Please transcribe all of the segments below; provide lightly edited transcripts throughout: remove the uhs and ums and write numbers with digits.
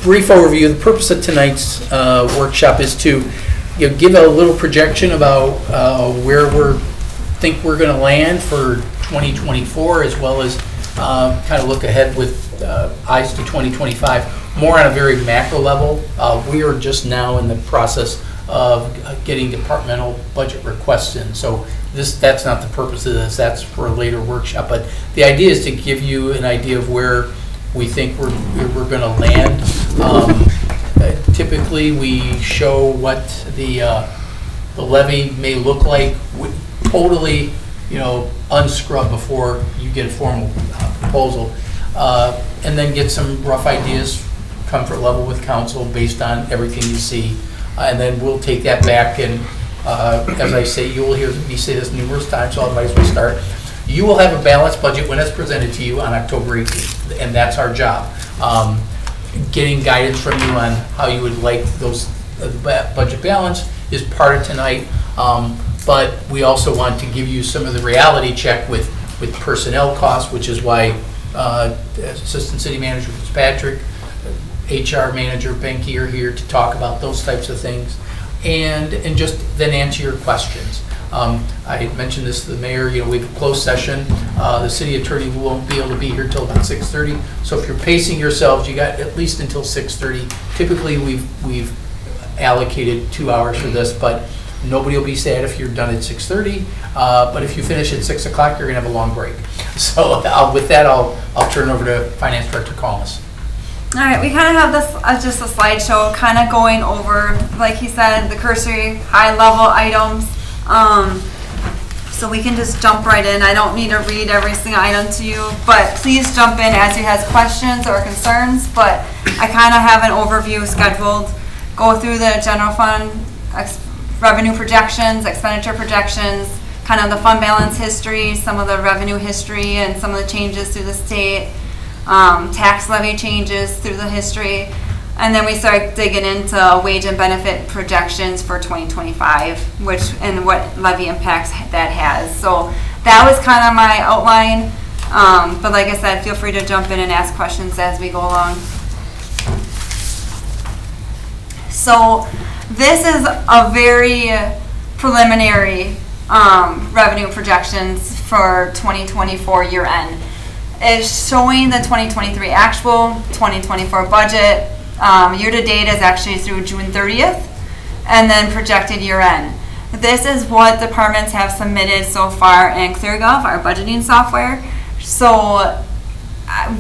brief overview. The purpose of tonight's workshop is to give a little projection about where think we're going to land for 2024, as well as kind of look ahead with eyes to 2025, more on a very macro level. We are just now in the process of getting departmental budget requests in, so that's not the purpose of this. That's for a later workshop, but the idea is to give you an idea of where we think we're going to land. Typically, we show what the levy may look like, totally, unscrubbed before you get a formal proposal, and then get some rough ideas, comfort level with council based on everything you see, and then we'll take that back and, as I say, you will hear me say this numerous times, so otherwise we start. You will have a balanced budget when it's presented to you on October 18th, and that's our job. Getting guidance from you on how you would like those budget balance is part of tonight, but we also want to give you some of the reality check with personnel costs, which is why Assistant City Manager Fitzpatrick, HR Manager Benke are here to talk about those types of things, and just then answer your questions. I had mentioned this to the mayor, we have a closed session. The city attorney won't be able to be here till about 6:30. So if you're pacing yourselves, you got at least until 6:30. Typically, we've allocated 2 hours for this, but nobody will be sad if you're done at 6:30. But if you finish at 6 o'clock, you're gonna have a long break. So with that, I'll turn over to Finance Director Collins. All right, we kind of have this just a slideshow, kind of going over, like he said, the cursory high-level items. So we can just jump right in. I don't need to read every single item to you, but please jump in as you have questions or concerns. But I kind of have an overview scheduled. Go through the general fund revenue projections, expenditure projections, kind of the fund balance history, some of the revenue history, and some of the changes through the state, tax levy changes through the history. And then we start digging into wage and benefit projections for 2025, and what levy impacts that has. So that was kind of my outline. But like I said, feel free to jump in and ask questions as we go along. So this is a very preliminary revenue projections for 2024 year end. It's showing the 2023 actual, 2024 budget. Year to date is actually through June 30th, and then projected year end. This is what departments have submitted so far in ClearGov, our budgeting software. So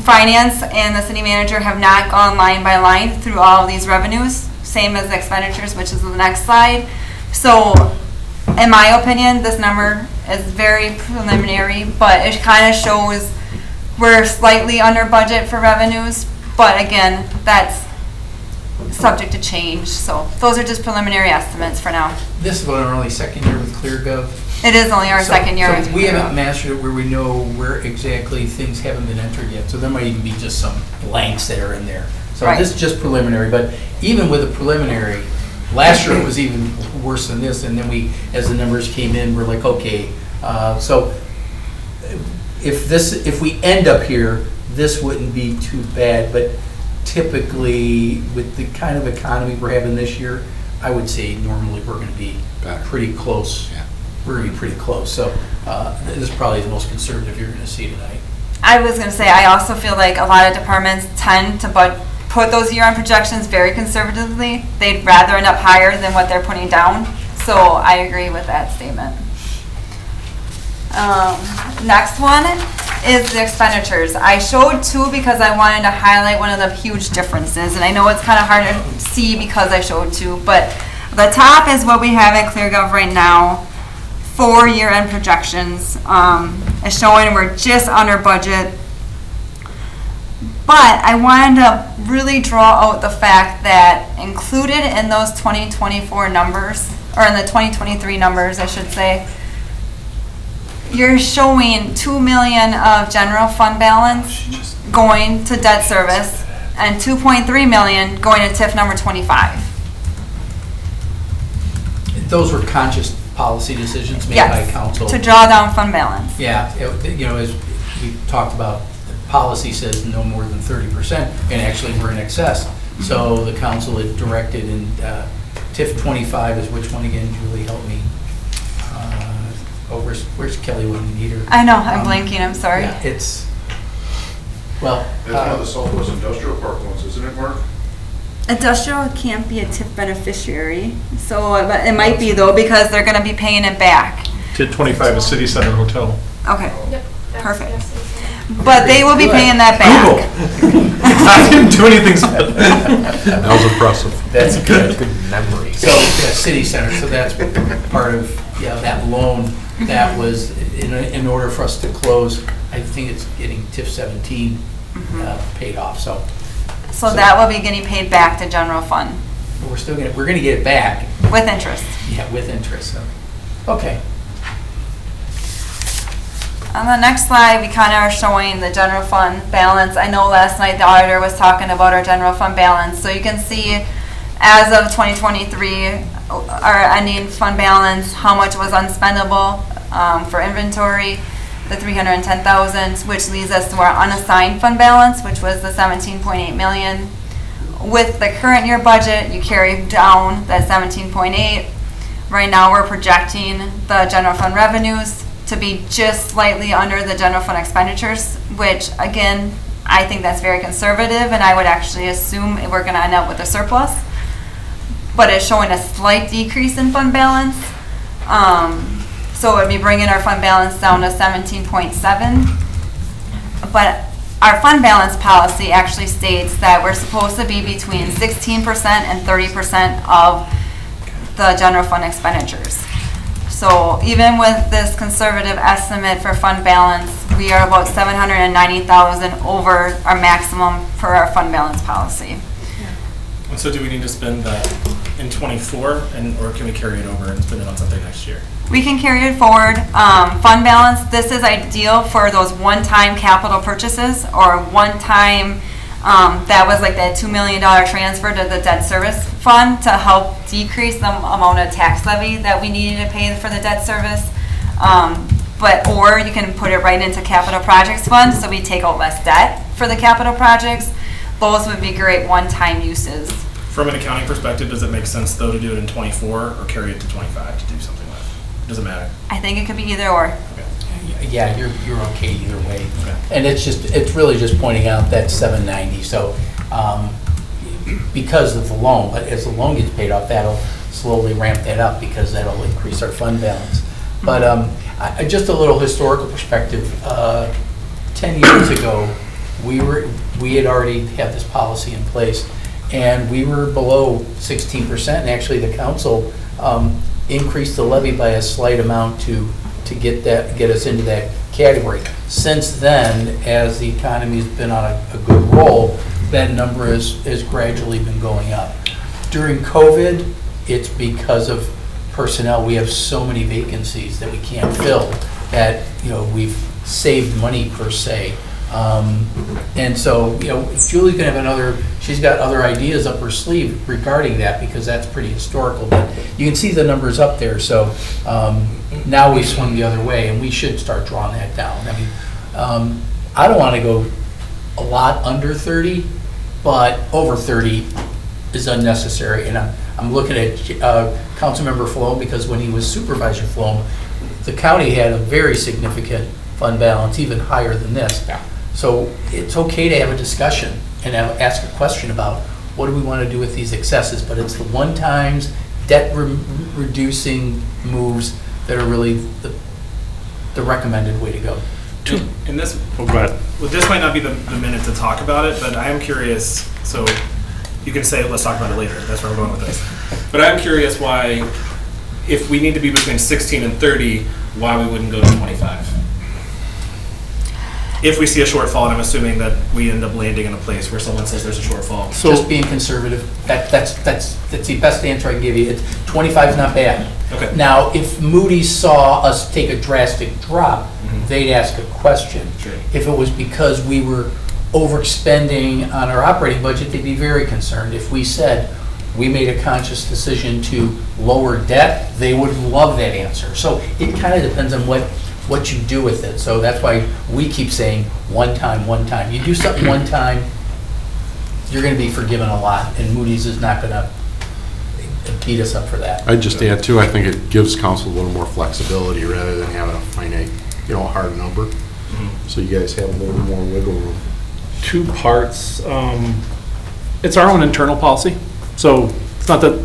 finance and the city manager have not gone line by line through all of these revenues, same as expenditures, which is the next slide. So in my opinion, this number is very preliminary, but it kind of shows we're slightly under budget for revenues, but again, that's subject to change. So those are just preliminary estimates for now. This is our only second year with ClearGov. It is only our second year. So we haven't mastered it where we know where exactly things haven't been entered yet. So there might even be just some blanks that are in there. So right. This is just preliminary, but even with a preliminary, last year it was even worse than this. And then as the numbers came in, we're like, okay. So if we end up here, this wouldn't be too bad, but typically, with the kind of economy we're having this year, I would say normally we're going to be pretty close. Yeah. We're going to be pretty close. So this is probably the most conservative you're going to see tonight. I was going to say, I also feel like a lot of departments tend to put those year-end projections very conservatively. They'd rather end up higher than what they're putting down. So I agree with that statement. Next one is the expenditures. I showed two because I wanted to highlight one of the huge differences, and I know it's kind of hard to see because I showed two, but the top is what we have in ClearGov right now for year-end projections. It's showing we're just under budget, but I wanted to really draw out the fact that included in those 2024 numbers, or in the 2023 numbers, I should say, you're showing $2 million of general fund balance going to debt service and $2.3 million going to TIF number 25. Those were conscious policy decisions made by council to draw down fund balance. Yeah, as we talked about, the policy says no more than 30%, and actually we're in excess. So the council had directed, and TIF 25 is which one again, Julie, help me. Where's Kelly when you need her? I know, I'm blanking, I'm sorry. Yeah, it's, well. That's one of the Southwest Industrial Park ones, isn't it, Mark? Industrial can't be a TIF beneficiary, so it might be though, because they're gonna be paying it back. TID 25 is City Center Hotel. Okay, Yep. perfect. But they will be paying that back. I didn't do anything. That was impressive. That's good. Good memory. So, yeah, city center, so that's part of, that loan that was, in order for us to close, I think it's getting TIF 17 paid off, so. So that will be getting paid back to general fund We're gonna get it back, with interest. yeah, with interest, so. Okay. On the next slide, we kind of are showing the general fund balance. I know last night the auditor was talking about our general fund balance. So you can see as of 2023, our ending fund balance, how much was unspendable for inventory, the 310,000, which leads us to our unassigned fund balance, which was the 17.8 million. With the current year budget, you carry down that 17.8. Right now, we're projecting the general fund revenues to be just slightly under the general fund expenditures, which again, I think that's very conservative, and I would actually assume we're gonna end up with a surplus. But it's showing a slight decrease in fund balance. So it would be bringing our fund balance down to 17.7. But our fund balance policy actually states that we're supposed to be between 16% and 30% of the general fund expenditures. So even with this conservative estimate for fund balance, we are about 790,000 over our maximum for our fund balance policy. And so do we need to spend that in '24, or can we carry it over and spend it on something next year? We can carry it forward. Fund balance, this is ideal for those one-time capital purchases or one-time, that was like that $2 million transfer to the debt service fund to help decrease the amount of tax levy that we needed to pay for the debt service. Or you can put it right into capital projects fund, so we take out less debt for the capital projects. Those would be great one-time uses. From an accounting perspective, does it make sense though to do it in '24 or carry it to '25 to do something with? Does it matter? I think it could be either or. Yeah, you're okay either way. Okay. And it's really just pointing out that 790, so, because of the loan, but as the loan gets paid off, that'll slowly ramp that up because that'll increase our fund balance. But just a little historical perspective, 10 years ago, we had already had this policy in place, and we were below 16%, and actually the council increased the levy by a slight amount to get us into that category. Since then, as the economy's been on a good roll, that number has gradually been going up. During COVID, it's because of personnel. We have so many vacancies that we can't fill that, we've saved money per se. And so, Julie's gonna have she's got other ideas up her sleeve regarding that because that's pretty historical. But you can see the numbers up there, so now we swung the other way and we should start drawing that down. I mean, I don't wanna go a lot under 30, but over 30 is unnecessary. And I'm looking at Councilmember Floam because when he was Supervisor Floam, the county had a very significant fund balance, even higher than this. Yeah. So it's okay to have a discussion and ask a question about what do we want to do with these excesses, but it's the one-times, debt-reducing moves that are really the recommended way to go. And this, Oh, go ahead. well, this might not be the minute to talk about it, but I am curious, so you can say, let's talk about it later, that's where I'm going with this. But I'm curious why, if we need to be between 16 and 30, why we wouldn't go to 25? If we see a shortfall, and I'm assuming that we end up landing in a place where someone says there's a shortfall. So just being conservative, that's the best answer I can give you. 25 is not bad. Okay. Now, if Moody's saw us take a drastic drop, they'd ask a question. Sure. If it was because we were overspending on our operating budget, they'd be very concerned. If we said we made a conscious decision to lower debt, they would love that answer. So it kind of depends on what you do with it. So that's why we keep saying one time. You do something one time, you're gonna be forgiven a lot, and Moody's is not gonna beat us up for that. I'd just add too, I think it gives council a little more flexibility rather than having a finite, hard number. So you guys have a little more wiggle room. Two parts. It's our own internal policy. So it's not that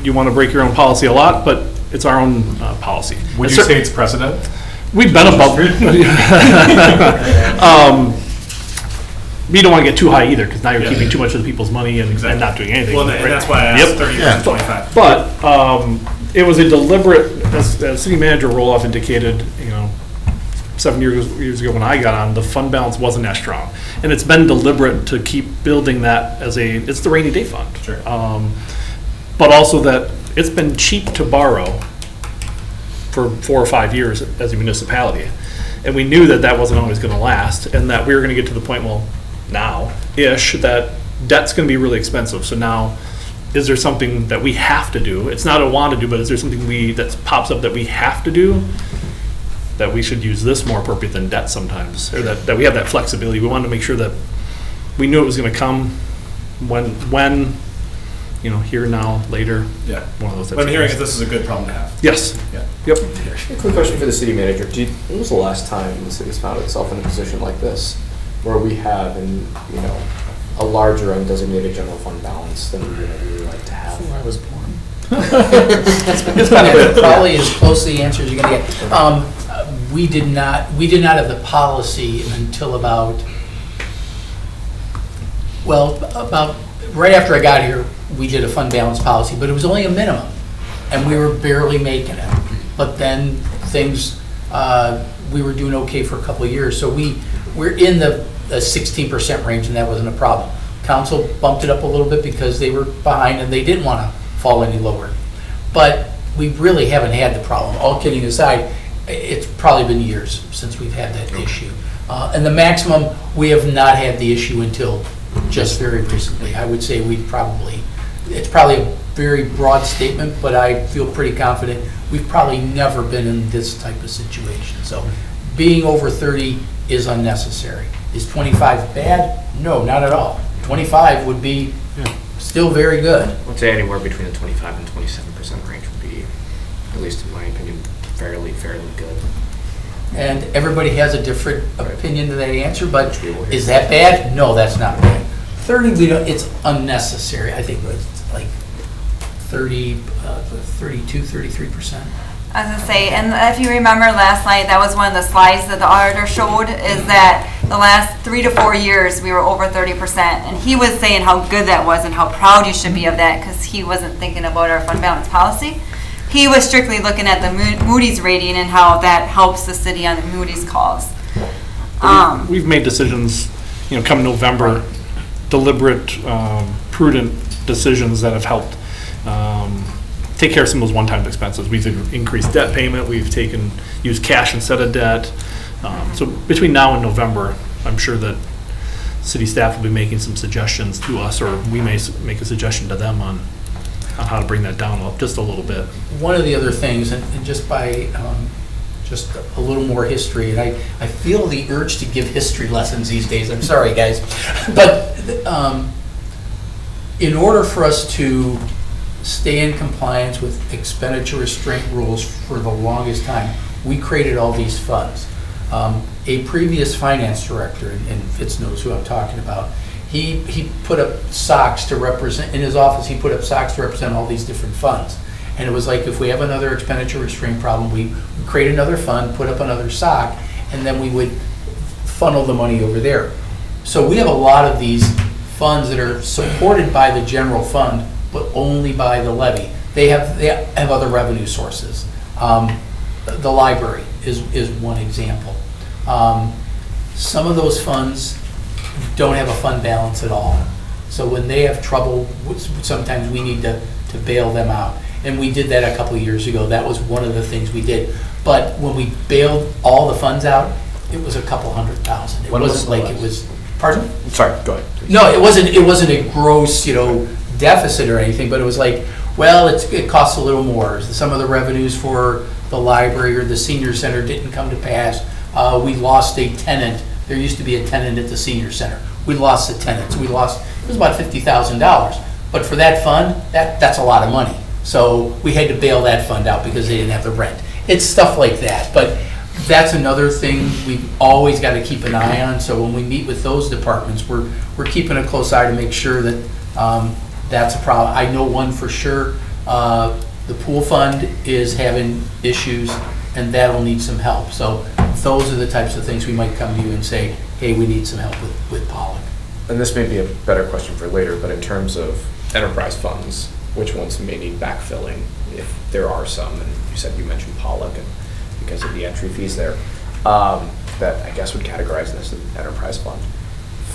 you want to break your own policy a lot, but it's our own policy. Would you say it's precedent? We've been above. You don't want to get too high either, because now you're keeping too much of the people's money and not doing anything. Well, and that's why I asked 30 versus 25. But it was a deliberate, as city manager Roloff indicated, 7 years ago when I got on, the fund balance wasn't that strong. And it's been deliberate to keep building that it's the rainy day fund. Sure. But also that it's been cheap to borrow for 4 or 5 years as a municipality. And we knew that that wasn't always going to last, and that we were going to get to the point, now-ish, that debt's going to be really expensive. So now, is there something that we have to do? It's not a want to do, but is there something that pops up that we have to do? That we should use this more appropriate than debt sometimes, or that we have that flexibility. We wanted to make sure that we knew it was going to come when, here, now, later. Yeah. One of those. What I'm hearing is this is a good problem to have. Yes. Yeah. Yep. A quick question for the city manager. When was the last time the city's found itself in a position like this, where we have, a larger undesignated general fund balance than we would like to have? Before I was born. It's probably as close to the answer as you're gonna get. We did not have the policy until about right after I got here, we did a fund balance policy, but it was only a minimum, and we were barely making it. But then things, we were doing okay for a couple of years, so we're in the 16% range, and that wasn't a problem. Council bumped it up a little bit because they were behind and they didn't want to fall any lower. But we really haven't had the problem. All kidding aside, it's probably been years since we've had that issue. And the maximum, we have not had the issue until just very recently. I would say it's probably a very broad statement, but I feel pretty confident we've probably never been in this type of situation. So being over 30 is unnecessary. Is 25 bad? No, not at all. 25 would be still very good. I'd say anywhere between the 25 and 27% range would be, at least in my opinion, fairly good. And everybody has a different opinion to that answer, but is that bad? No, that's not bad. 30, it's unnecessary. I think it's like 32, 33%. I was gonna say, and if you remember last night, that was one of the slides that the auditor showed, is that the last 3 to 4 years, we were over 30%. And he was saying how good that was and how proud you should be of that, because he wasn't thinking about our fund balance policy. He was strictly looking at the Moody's rating and how that helps the city on the Moody's calls. We've made decisions, come November, deliberate, prudent decisions that have helped take care of some of those one-time expenses. We've increased debt payment. We've used cash instead of debt. So between now and November, I'm sure that city staff will be making some suggestions to us, or we may make a suggestion to them on how to bring that down just a little bit. One of the other things, and just by just a little more history, and I feel the urge to give history lessons these days. I'm sorry, guys. But in order for us to stay in compliance with expenditure restraint rules for the longest time, we created all these funds. A previous finance director, and Fitz knows who I'm talking about, he put up socks to represent, in his office, he put up socks to represent all these different funds. And it was like, if we have another expenditure restraint problem, we create another fund, put up another sock, and then we would funnel the money over there. So we have a lot of these funds that are supported by the general fund, but only by the levy. They have other revenue sources. The library is one example. Some of those funds don't have a fund balance at all. So when they have trouble, sometimes we need to bail them out. And we did that a couple of years ago. That was one of the things we did. But when we bailed all the funds out, it was a couple $100,000. It wasn't like it was, pardon? Sorry, go ahead. Please. No, it wasn't a gross, deficit or anything, but it was like, well, it costs a little more. Some of the revenues for the library or the senior center didn't come to pass. We lost a tenant. There used to be a tenant at the senior center. We lost the tenants. We lost, it was about $50,000. But for that fund, that's a lot of money. So we had to bail that fund out because they didn't have the rent. It's stuff like that, but that's another thing we've always got to keep an eye on. So when we meet with those departments, we're keeping a close eye to make sure that that's a problem. I know one for sure, the pool fund is having issues, and that'll need some help. So those are the types of things we might come to you and say, hey, we need some help with Pollock. And this may be a better question for later, but in terms of enterprise funds, which ones may need backfilling, if there are some? And you mentioned Pollock, and because of the entry fees there, that I guess would categorize this as an enterprise fund.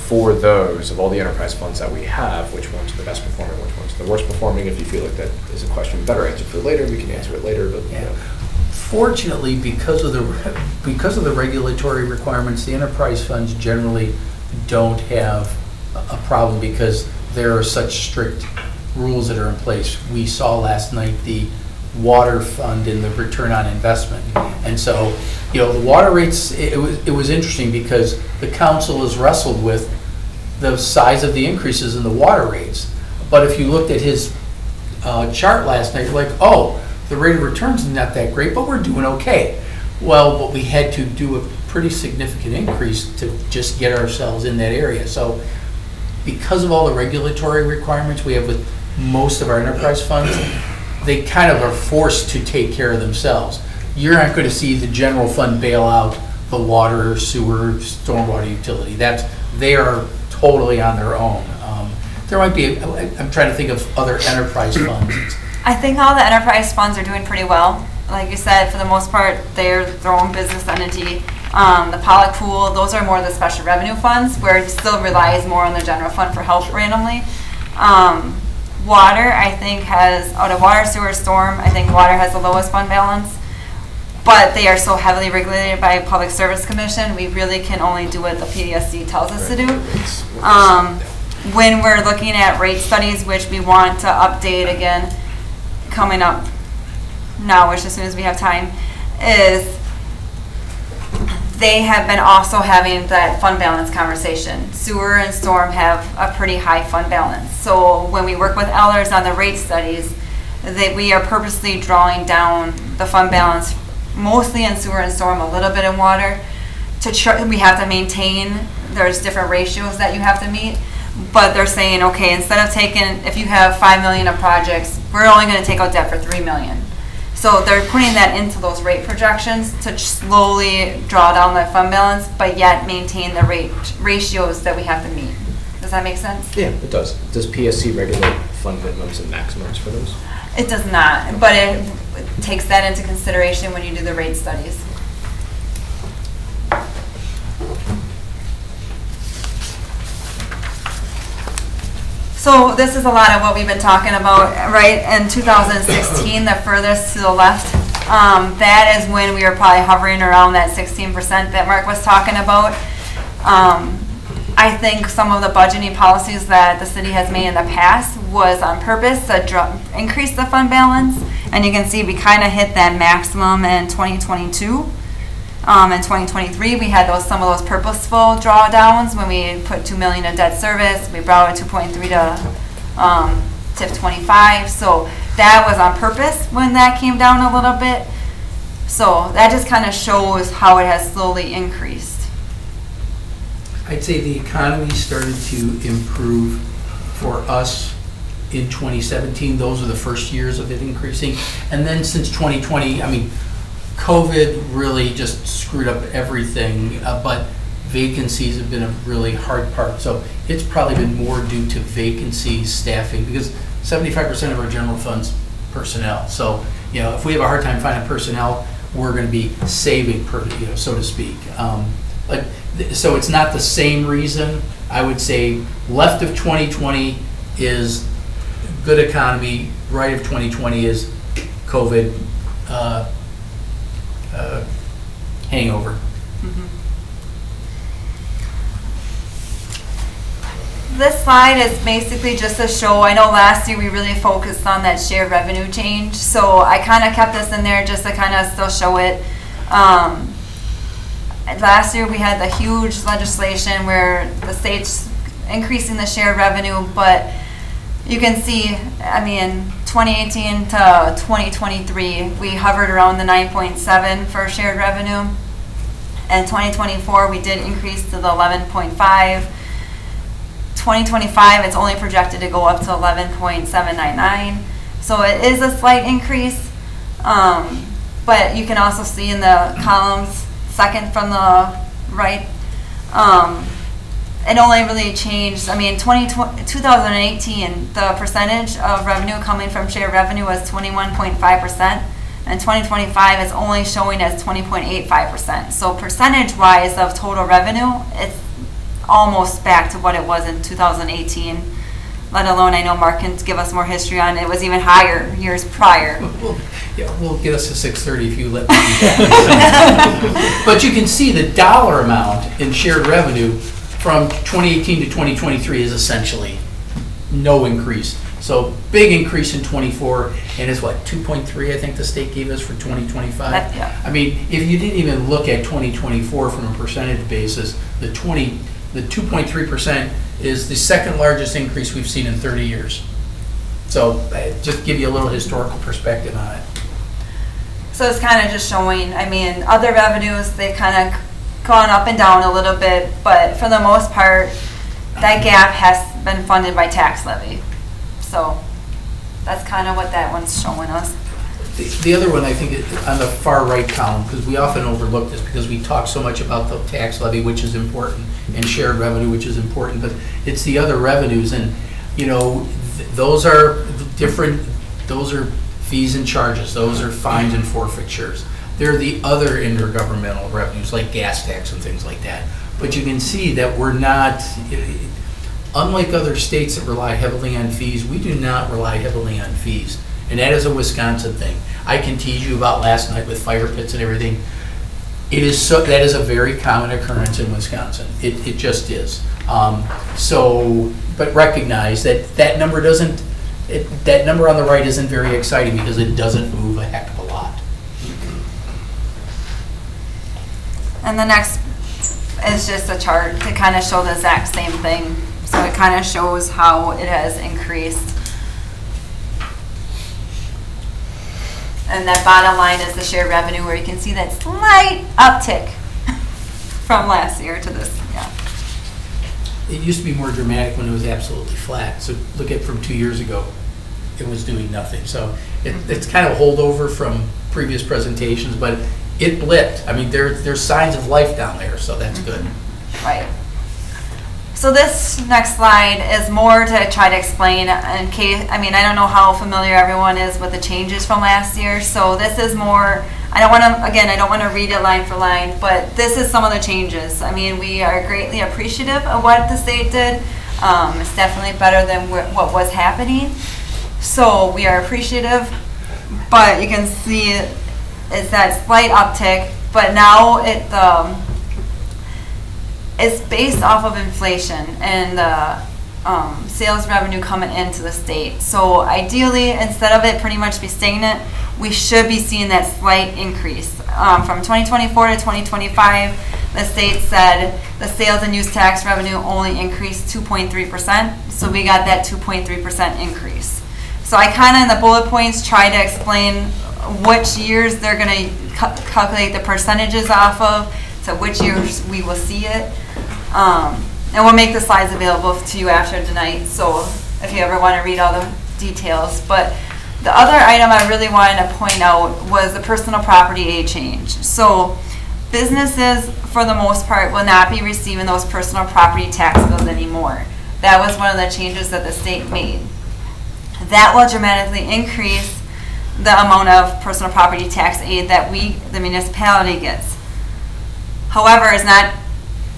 For those, of all the enterprise funds that we have, which one's the best performing, which one's the worst performing? If you feel like that is a question better answered for later, we can answer it later. But Yeah. Fortunately, because of the regulatory requirements, the enterprise funds generally don't have a problem because there are such strict rules that are in place. We saw last night the water fund and the return on investment. And so, the water rates, it was interesting because the council has wrestled with the size of the increases in the water rates. But if you looked at his chart last night, you're like, oh, the rate of return's not that great, but we're doing okay. Well, but we had to do a pretty significant increase to just get ourselves in that area. So because of all the regulatory requirements we have with most of our enterprise funds, they kind of are forced to take care of themselves. You're not going to see the general fund bail out the water, sewer, stormwater utility. They are totally on their own. There might be, I'm trying to think of other enterprise funds. I think all the enterprise funds are doing pretty well. Like you said, for the most part, they're their own business entity. The Pollock Pool, those are more the special revenue funds, where it still relies more on the general fund for help randomly. Water, I think, has, out of water, sewer, storm, I think water has the lowest fund balance. But they are so heavily regulated by Public Service Commission, we really can only do what the PDSC tells us to do. When we're looking at rate studies, which we want to update again, coming up now, which as soon as we have time, is they have been also having that fund balance conversation. Sewer and storm have a pretty high fund balance. So when we work with Elders on the rate studies, we are purposely drawing down the fund balance, mostly in sewer and storm, a little bit in water. We have to maintain, there's different ratios that you have to meet. But they're saying, okay, instead of if you have $5 million of projects, we're only going to take out debt for $3 million. So they're putting that into those rate projections to slowly draw down that fund balance, but yet maintain the rate ratios that we have to meet. Does that make sense? yeah, it does. Does PSC regulate fund minimums and maximums for those? It does not, but it takes that into consideration when you do the rate studies. So this is a lot of what we've been talking about, right? In 2016, the furthest to the left, that is when we were probably hovering around that 16% that Mark was talking about. I think some of the budgeting policies that the city has made in the past was on purpose to increase the fund balance. And you can see we kind of hit that maximum in 2022. In 2023, we had some of those purposeful drawdowns when we put $2 million in debt service. We brought it 2.3 to TIF 25. So that was on purpose when that came down a little bit. So that just kind of shows how it has slowly increased. I'd say the economy started to improve for us in 2017. Those are the first years of it increasing. And then since 2020, COVID really just screwed up everything, but vacancies have been a really hard part. So it's probably been more due to vacancies, staffing, because 75% of our general fund's personnel. So, if we have a hard time finding personnel, we're going to be saving, so to speak. So it's not the same reason. I would say left of 2020 is good economy, right of 2020 is COVID hangover. Mm-hmm. This slide is basically just a show. I know last year we really focused on that shared revenue change, so I kind of kept this in there just to kind of still show it. Last year we had the huge legislation where the states increasing the shared revenue, but you can see, I mean, 2018 to 2023, we hovered around the 9.7 for shared revenue. And 2024, we did increase to the 11.5. 2025, it's only projected to go up to 11.799. So it is a slight increase. But you can also see in the columns, second from the right, it only really changed. I mean, 2018, the percentage of revenue coming from shared revenue was 21.5%, and 2025 is only showing as 20.85%. So percentage-wise of total revenue, it's almost back to what it was in 2018. Let alone, I know Mark can give us more history on it. It was even higher years prior. We'll get us to 6:30 if you let me do that. But you can see the dollar amount in shared revenue from 2018 to 2023 is essentially no increase. So big increase in 24, and it's what, 2.3 I think the state gave us for 2025? Yeah. I mean, if you didn't even look at 2024 from a percentage basis, the 2.3% is the second largest increase we've seen in 30 years. So just give you a little historical perspective on it. So it's kind of just showing, I mean, other revenues, they kind of gone up and down a little bit, but for the most part, that gap has been funded by tax levy. So that's kind of what that one's showing us. The other one, I think, is on the far right column, because we often overlook this because we talk so much about the tax levy, which is important, and shared revenue, which is important, but it's the other revenues, and, you know, those are different, those are fees and charges, those are fines and forfeitures. They're the other intergovernmental revenues, like gas tax and things like that. But you can see that we're not, unlike other states that rely heavily on fees, we do not rely heavily on fees. And that is a Wisconsin thing. I can tease you about last night with fire pits and everything. It is so, that is a very common occurrence in Wisconsin. It just is. But recognize that that number doesn't, that number on the right isn't very exciting because it doesn't move a heck of a lot. And the next is just a chart to kind of show the exact same thing. So it kind of shows how it has increased. And that bottom line is the shared revenue, where you can see that slight uptick from last year to this, yeah. It used to be more dramatic when it was absolutely flat. So look at from 2 years ago, it was doing nothing. So it's kind of a holdover from previous presentations, but it blipped. I mean, there's signs of life down there, so that's good. Right. So this next slide is more to try to explain in case, I mean, I don't know how familiar everyone is with the changes from last year. So this is more, I don't want to read it line for line, but this is some of the changes. I mean, we are greatly appreciative of what the state did. It's definitely better than what was happening. So we are appreciative, but you can see it's that slight uptick, but now it's based off of inflation and the sales revenue coming into the state. So ideally, instead of it pretty much be stagnant, we should be seeing that slight increase. From 2024 to 2025, the state said the sales and use tax revenue only increased 2.3%. So we got that 2.3% increase. So I kind of in the bullet points try to explain which years they're going to calculate the percentages off of, to which years we will see it. And we'll make the slides available to you after tonight, so if you ever want to read all the details. But the other item I really wanted to point out was the personal property aid change. So businesses, for the most part, will not be receiving those personal property tax bills anymore. That was one of the changes that the state made. That will dramatically increase the amount of personal property tax aid that the municipality gets. However, it's not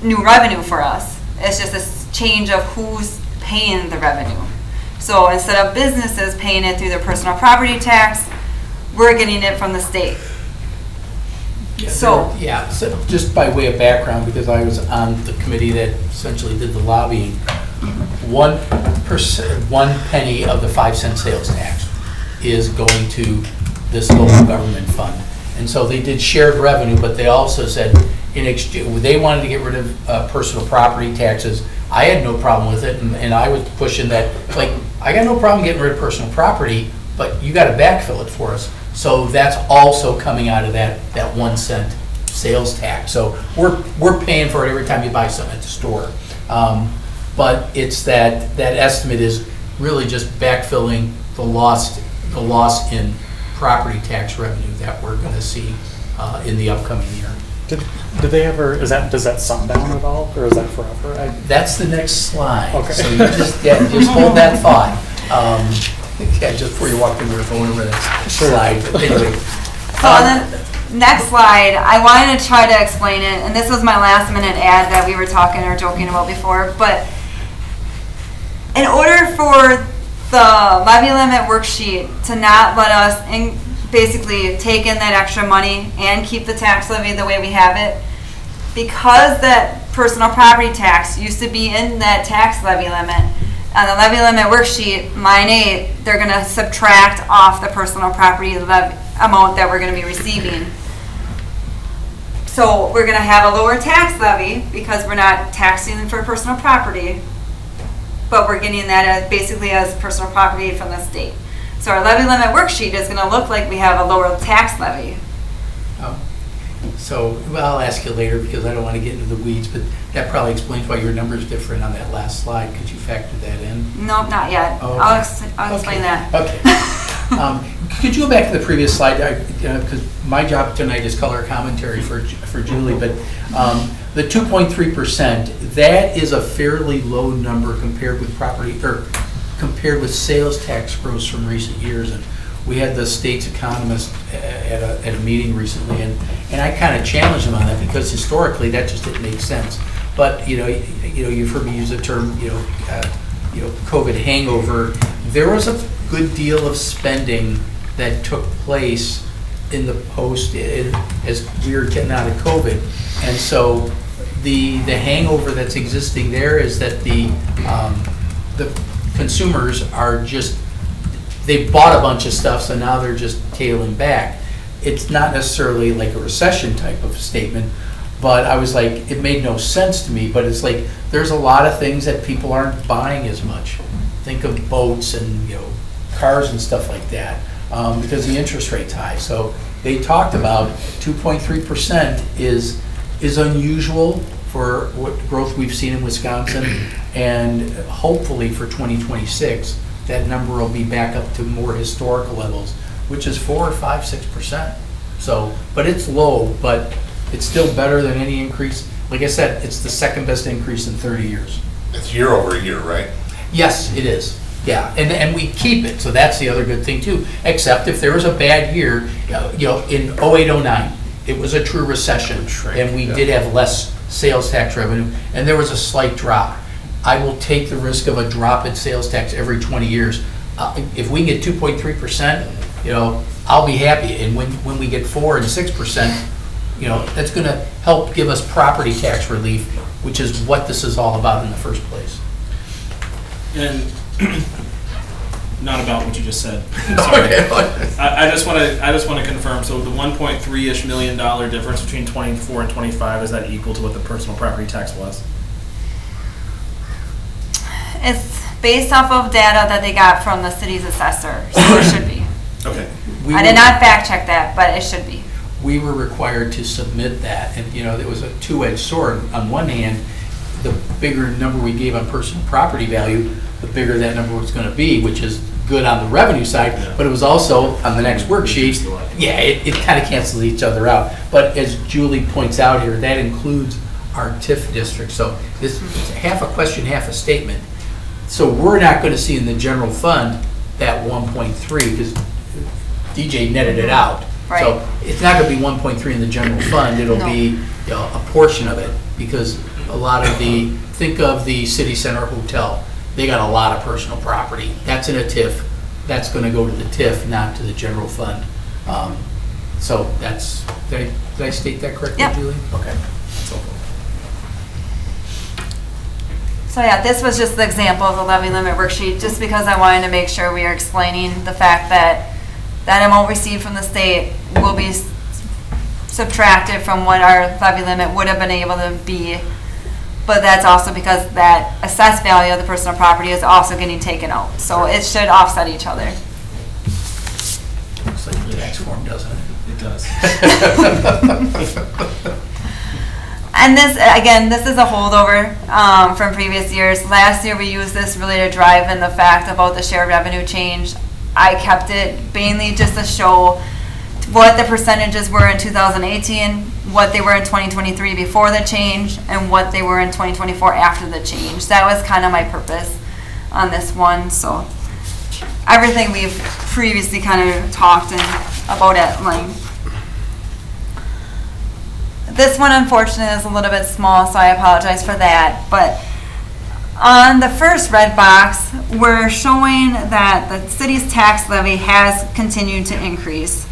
new revenue for us. It's just a change of who's paying the revenue. So instead of businesses paying it through their personal property tax, we're getting it from the state. So just by way of background, because I was on the committee that essentially did the lobbying, 1 penny of the 5-cent sales tax is going to this local government fund. And so they did shared revenue, but they also said they wanted to get rid of personal property taxes. I had no problem with it, and I was pushing that, like, I got no problem getting rid of personal property, but you got to backfill it for us. So that's also coming out of that 1 cent sales tax. So we're paying for it every time you buy something at the store. But it's that estimate is really just backfilling the loss in property tax revenue that we're going to see in the upcoming year. Did they ever, does that sundown at all, or is that forever? That's the next slide. Okay. So you just hold that thought. Just before you walk in, we're going over that slide. But anyway. So on the next slide, I wanted to try to explain it, and this was my last minute ad that we were talking or joking about before, but in order for the levy limit worksheet to not let us basically take in that extra money and keep the tax levy the way we have it, because that personal property tax used to be in that tax levy limit, on the levy limit worksheet, line 8, they're going to subtract off the personal property amount that we're going to be receiving. So we're going to have a lower tax levy because we're not taxing for personal property, but we're getting that as basically as personal property from the state. So our levy limit worksheet is going to look like we have a lower tax levy. So, well, I'll ask you later because I don't want to get into the weeds, but that probably explains why your number's different on that last slide. Could you factor that in? Nope, not yet. Oh, okay. I'll explain that. Okay. Could you go back to the previous slide? Because my job tonight is color commentary for Julie, but the 2.3%, that is a fairly low number compared with compared with sales tax growth from recent years. And we had the state's economist at a meeting recently, and I kind of challenged him on that because historically that just didn't make sense. But you've heard me use the term COVID hangover. There was a good deal of spending that took place in the as we were getting out of COVID, and so the hangover that's existing there is that the consumers are just, they bought a bunch of stuff, so now they're just tailing back. It's not necessarily like a recession type of statement, but I was like, it made no sense to me, but it's like, there's a lot of things that people aren't buying as much. Think of boats and, cars and stuff like that, because the interest rate's high. So they talked about 2.3% is unusual for what growth we've seen in Wisconsin, and hopefully for 2026, that number will be back up to more historical levels, which is 4 or 5, 6%. So, but it's low, but it's still better than any increase. Like I said, it's the second best increase in 30 years. It's year over year, right? Yes, it is. Yeah, and we keep it, so that's the other good thing too. Except if there was a bad year, in 08-09, it was a true recession, and we did have less sales tax revenue, and there was a slight drop. I will take the risk of a drop in sales tax every 20 years. If we can get 2.3%, I'll be happy. And when we get 4 and 6%, that's going to help give us property tax relief, which is what this is all about in the first place. And not about what you just said. Sorry. I just want to confirm. So the 1.3-ish million dollar difference between 24 and 25, is that equal to what the personal property tax was? It's based off of data that they got from the city's assessor, so it should be. Okay. I did not fact check that, but it should be. We were required to submit that, and there was a two-edged sword. On one hand, the bigger number we gave on personal property value, the bigger that number was going to be, which is good on the revenue side, but it was also on the next worksheet. Yeah, it kind of cancels each other out. But as Julie points out here, that includes our TIF district. So this is half a question, half a statement. So we're not going to see in the general fund that 1.3 because DJ netted it out. Right. So it's not going to be 1.3 in the general fund. It'll be a portion of it because a lot of think of the City Center Hotel. They got a lot of personal property. That's in a TIF. That's going to go to the TIF, not to the general fund. So that's, did I state that correctly, Yep. Julie? Okay. So yeah, this was just the example of the levy limit worksheet, just because I wanted to make sure we are explaining the fact that that amount received from the state will be subtracted from what our levy limit would have been able to be. But that's also because that assessed value of the personal property is also getting taken out. So it should offset each other. Looks like the tax form, doesn't it? It does. And this, again, this is a holdover from previous years. Last year we used this really to drive in the fact about the share revenue change. I kept it mainly just to show what the percentages were in 2018, what they were in 2023 before the change, and what they were in 2024 after the change. That was kind of my purpose on this one. So everything we've previously kind of talked about at length. This one, unfortunately, is a little bit small, so I apologize for that. But on the first red box, we're showing that the city's tax levy has continued to increase.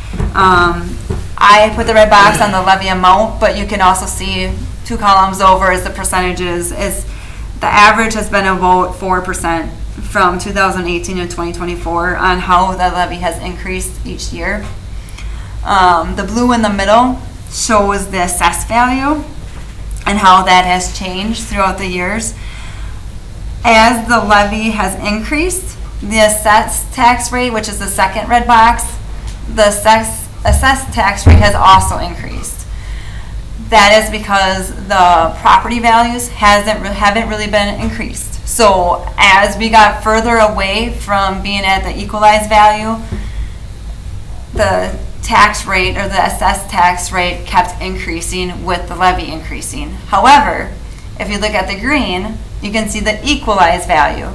I put the red box on the levy amount, but you can also see 2 columns over is the percentages. The average has been about 4% from 2018 to 2024 on how the levy has increased each year. The blue in the middle shows the assessed value and how that has changed throughout the years. As the levy has increased, the assessed tax rate, which is the second red box, the assessed tax rate has also increased. That is because the property values haven't really been increased. So as we got further away from being at the equalized value, the tax rate or the assessed tax rate kept increasing with the levy increasing. However, if you look at the green, you can see the equalized value.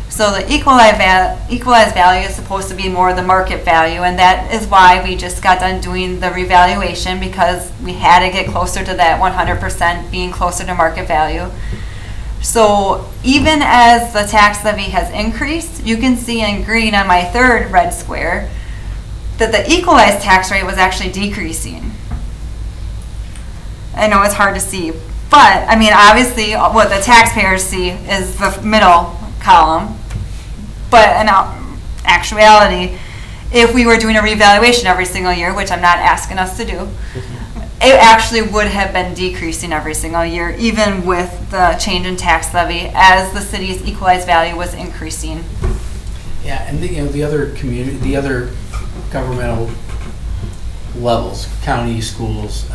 So the equalized value is supposed to be more the market value, and that is why we just got done doing the revaluation, because we had to get closer to that 100% being closer to market value. So even as the tax levy has increased, you can see in green on my third red square that the equalized tax rate was actually decreasing. I know it's hard to see, but I mean, obviously what the taxpayers see is the middle column, but in actuality, if we were doing a revaluation every single year, which I'm not asking us to do, it actually would have been decreasing every single year, even with the change in tax levy, as the city's equalized value was increasing. Yeah, and the other governmental levels, county, schools,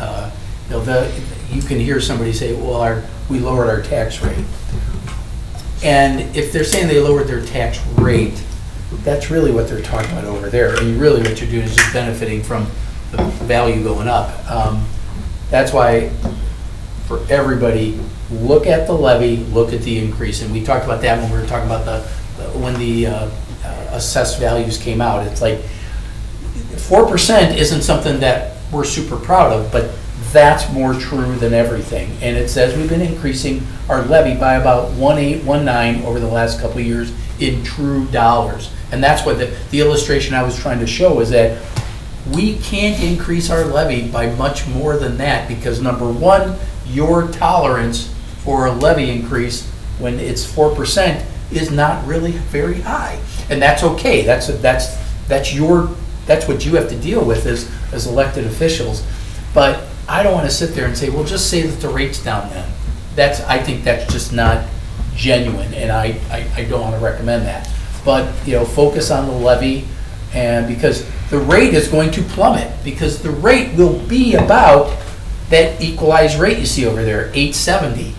you can hear somebody say, well, we lowered our tax rate. And if they're saying they lowered their tax rate, that's really what they're talking about over there. And really what you're doing is just benefiting from the value going up. That's why for everybody, look at the levy, look at the increase. And we talked about that when we were talking about when the assessed values came out. It's like 4% isn't something that we're super proud of, but that's more true than everything. And it says we've been increasing our levy by about 1.819 over the last couple of years in true dollars. And that's what the illustration I was trying to show is that we can't increase our levy by much more than that, because number one, your tolerance for a levy increase when it's 4% is not really very high. And that's okay. That's what you have to deal with as elected officials. But I don't want to sit there and say, well, just say that the rate's down then. I think that's just not genuine, and I don't want to recommend that. But, focus on the levy, and because the rate is going to plummet, because the rate will be about that equalized rate you see over there, 870.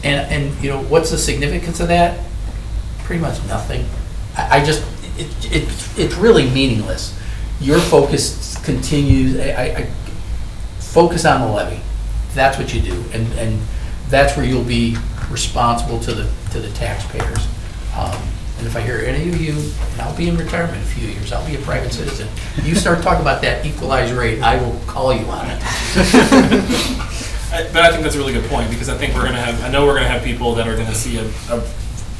And what's the significance of that? Pretty much nothing. It's really meaningless. Your focus continues. I focus on the levy. That's what you do, and that's where you'll be responsible to the taxpayers. And if I hear any of you, and I'll be in retirement in a few years, I'll be a private citizen. You start talking about that equalized rate, I will call you on it. But I think that's a really good point, because I think we're going to have people that are going to see a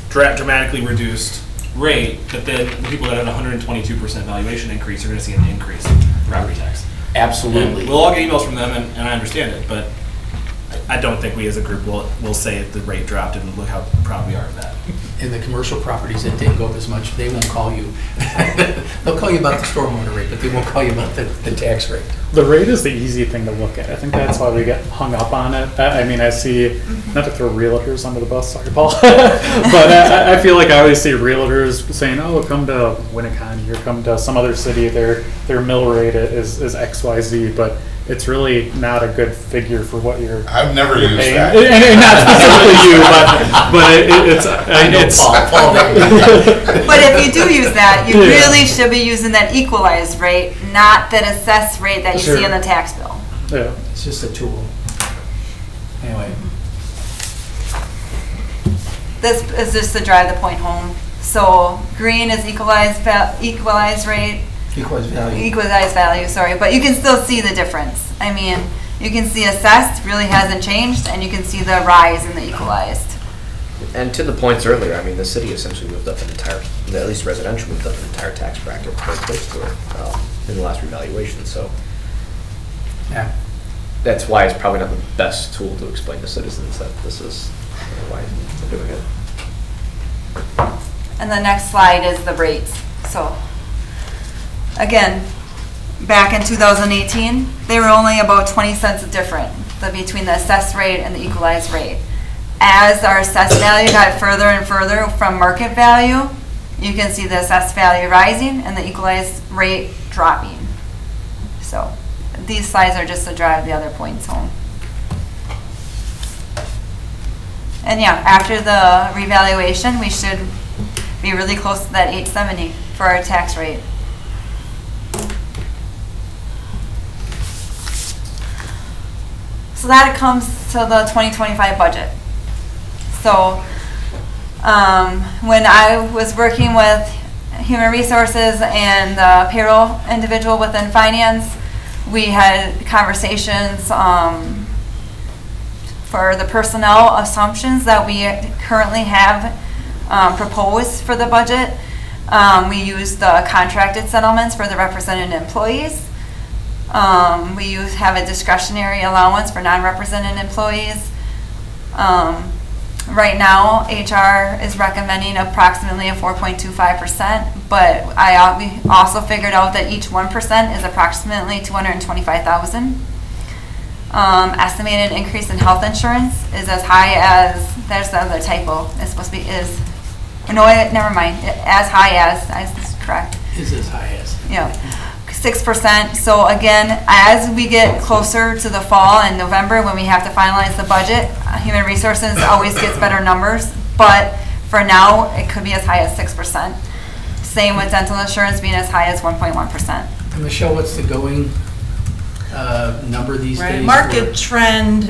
dramatically reduced rate, but then the people that have a 122% valuation increase are going to see an increase in property tax. Absolutely. And we'll all get emails from them, and I understand it, but I don't think we as a group will say the rate dropped and look how proud we are of that. in the commercial properties that didn't go up as much, they won't call you. They'll call you about the stormwater rate, but they won't call you about the tax rate. The rate is the easy thing to look at. I think that's why we get hung up on it. I mean, I see, not to throw realtors under the bus, sorry, Paul, but I feel like I always see realtors saying, oh, come to Winneconne or come to some other city, their mill rate is XYZ, but it's really not a good figure for what you're I've never used paying. that. And not specifically you, but I know it's Paul. But if you do use that, you Yeah. really should be using that equalized rate, not that assessed rate that you see Sure. on the tax bill. yeah. It's just a tool. Anyway, This is just to drive the point home. So green is equalized rate, equalized value, sorry, but you can still see the difference. I mean, you can see assessed really hasn't changed, and you can see the rise in the equalized. And to the points earlier, I mean, the city essentially moved up an entire, at least residential moved up an entire tax bracket very close to it in the last revaluation. So yeah. that's why it's probably not the best tool to explain to citizens that this is why they're doing it. And the next slide is the rates. So again, back in 2018, they were only about 20 cents different between the assessed rate and the equalized rate. As our assessed value got further and further from market value, you can see the assessed value rising and the equalized rate dropping. So these slides are just to drive the other points home. And yeah, after the revaluation, we should be really close to that 870 for our tax rate. So that comes to the 2025 budget. So when I was working with human resources and the payroll individual within finance, we had conversations for the personnel assumptions that we currently have proposed for the budget. We use the contracted settlements for the represented employees. We have a discretionary allowance for non-represented employees. Right now, HR is recommending approximately a 4.25%, but we also figured out that each 1% is approximately $225,000. Estimated increase in health insurance is as high as, there's the other typo, it's supposed to be never mind, as high as is correct. Is as high as. Yeah, 6%. So again, as we get closer to the fall in November when we have to finalize the budget, Human Resources always gets better numbers, but for now, it could be as high as 6%. Same with dental insurance being as high as 1.1%. And Michelle, what's the going number these Right, days? market trend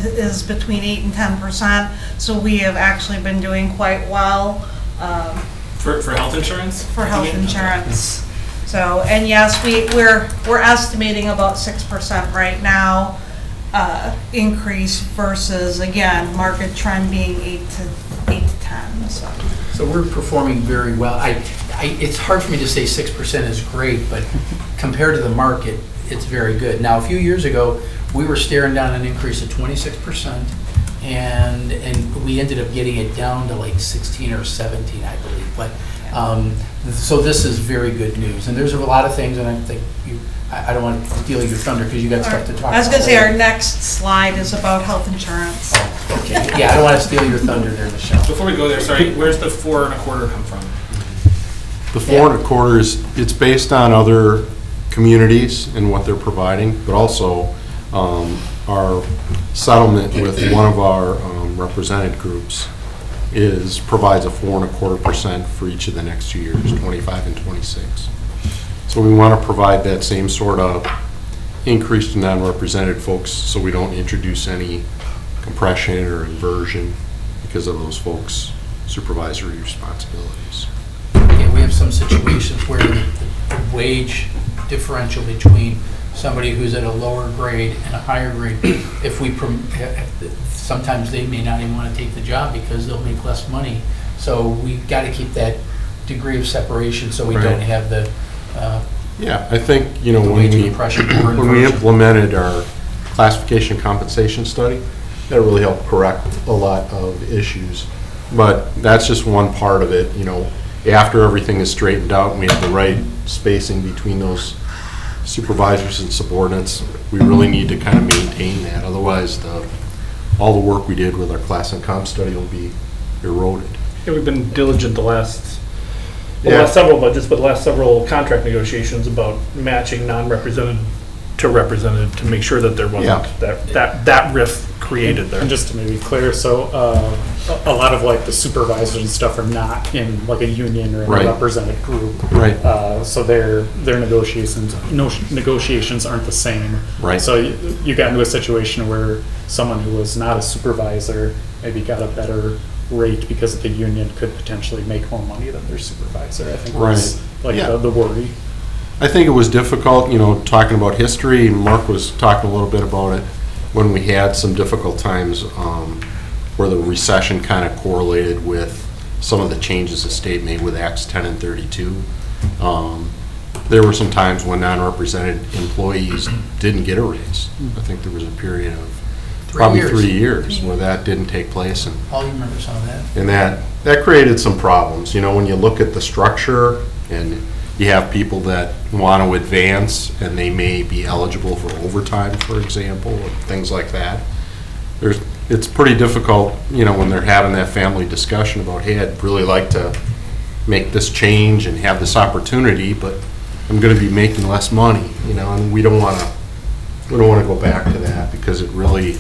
is between 8 and 10%, so we have actually been doing quite well For health insurance? for health insurance. So, and yes, we're estimating about 6% right now increase versus, again, market trend being 8 to 10, so. So we're performing very well. It's hard for me to say 6% is great, but compared to the market, it's very good. Now, a few years ago, we were staring down an increase of 26%, and we ended up getting it down to like 16 or 17, I believe. But so this is very good news. And there's a lot of things, and I think I don't want to steal your thunder because you got stuff to talk about. I was going to say our next slide is about health insurance. Oh, okay. Yeah, I don't want to steal your thunder there, Michelle. Before we go there, sorry, where's the 4 1/4 come from? The 4 1/4 it's based on other communities and what they're providing, but also our settlement with one of our represented groups provides a 4 1/4% for each of the next 2 years, 25 and 26. So we want to provide that same sort of increase to non-represented folks so we don't introduce any compression or inversion because of those folks' supervisory responsibilities. Yeah, we have some situations where the wage differential between somebody who's at a lower grade and a higher grade, sometimes they may not even want to take the job because they'll make less money. So we've got to keep that degree of separation so we don't have the Yeah, I think, when wage compression or when we inversion. implemented our classification compensation study, that really helped correct a lot of issues But that's just one part of it, you know. After everything is straightened out and we have the right spacing between those supervisors and subordinates, we really need to kind of maintain that. Otherwise, all the work we did with our class and comp study will be eroded. Yeah, we've been diligent the last Yeah. several budgets, but the last several contract negotiations about matching non-represented to represented to make sure that there wasn't that rift created there. And just to maybe clear, so a lot of like the supervisors and stuff are not in like a union or in Right. a represented group. Right. So their negotiations aren't the same. Right. So you got into a situation where someone who was not a supervisor maybe got a better rate because the union could potentially make more money than their supervisor. I think was like Yeah. the worry. I think it was difficult, you know, talking about history. Mark was talking a little bit about it when we had some difficult times where the recession kind of correlated with some of the changes the state made with Acts 10 and 32. There were some times when non-represented employees didn't get a raise. I think there was a period of probably 3 years where that didn't take place. And Paul, you remember some of that? And that created some problems. You know, when you look at the structure and you have people that want to advance and they may be eligible for overtime, for example, or things like that. It's pretty difficult, you know, when they're having that family discussion about, hey, I'd really like to make this change and have this opportunity, but I'm going to be making less money, you know, and we don't want to go back to that because it really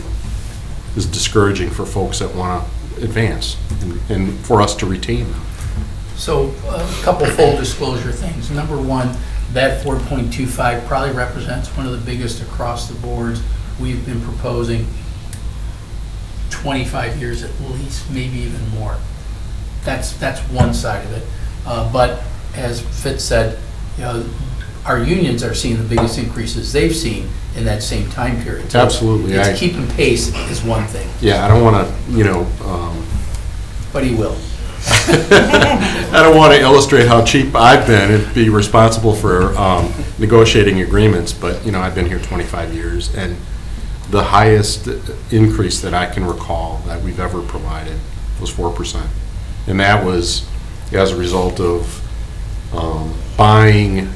is discouraging for folks that want to advance and for us to retain them. So a couple full disclosure things. Number one, that 4.25 probably represents one of the biggest across the boards we've been proposing 25 years at least, maybe even more. That's one side of it. But as Fitz said, you know, our unions are seeing the biggest increases they've seen in that same time period. So Absolutely. It's keeping pace is one thing. Yeah, I don't want to, you know, But he will. I don't want to illustrate how cheap I've been and be responsible for negotiating agreements, but, you know, I've been here 25 years, and the highest increase that I can recall that we've ever provided was 4%. And that was as a result of buying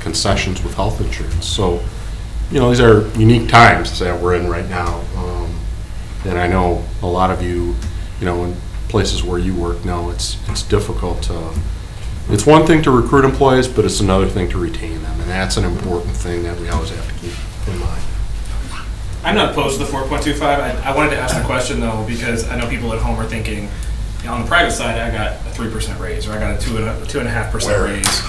concessions with health insurance. So, you know, these are unique times that we're in right now. And I know a lot of you, you know, in places where you work know it's difficult to, it's one thing to recruit employees, but it's another thing to retain them. And that's an important thing that we always have to keep in mind. I'm not opposed to the 4.25. I wanted to ask the question though, because I know people at home are thinking, you know, on the private side, I got a 3% raise, or I got a 2.5% raise.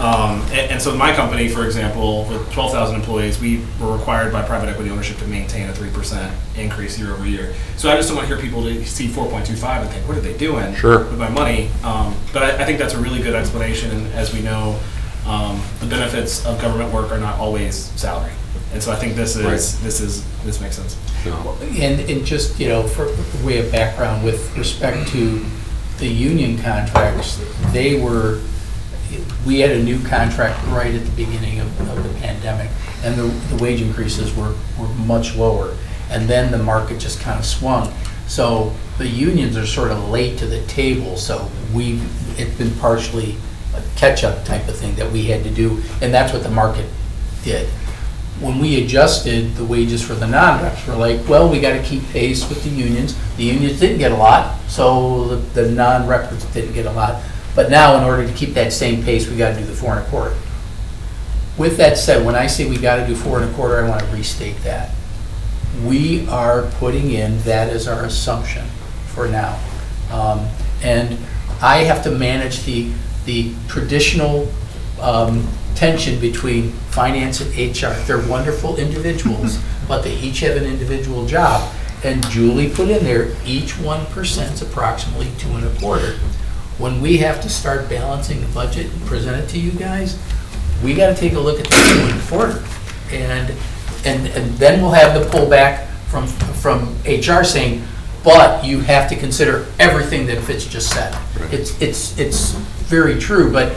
And so my company, for example, with 12,000 employees, we were required by private equity ownership to maintain a 3% increase year over year. So I just don't want to hear people to see 4.25 and think, what are they doing with my money? But I think that's a really good explanation. And as we know, the benefits of government work are not always salary. And so I think this makes sense. And just, you know, for way of background with respect to the union contracts, we had a new contract right at the beginning of the pandemic, and the wage increases were much lower. And then the market just kind of swung. So the unions are sort of late to the table, so it's been partially a catch-up type of thing that we had to do, and that's what the market did. When we adjusted the wages for the non-reps, we're like, well, we got to keep pace with the unions. The unions didn't get a lot, so the non-reps didn't get a lot. But now, in order to keep that same pace, we got to do the 4 1/4. With that said, when I say we got to do 4 1/4, I want to restate that. We are putting in that as our assumption for now. And I have to manage the traditional tension between finance and HR. They're wonderful individuals, but they each have an individual job. And Julie put in there, each 1% is approximately 2 1/4. When we have to start balancing the budget and present it to you guys, we got to take a look at the 2 1/4. And then we'll have the pullback from HR saying, but you have to consider everything that Fitz just said. Right. It's very true, but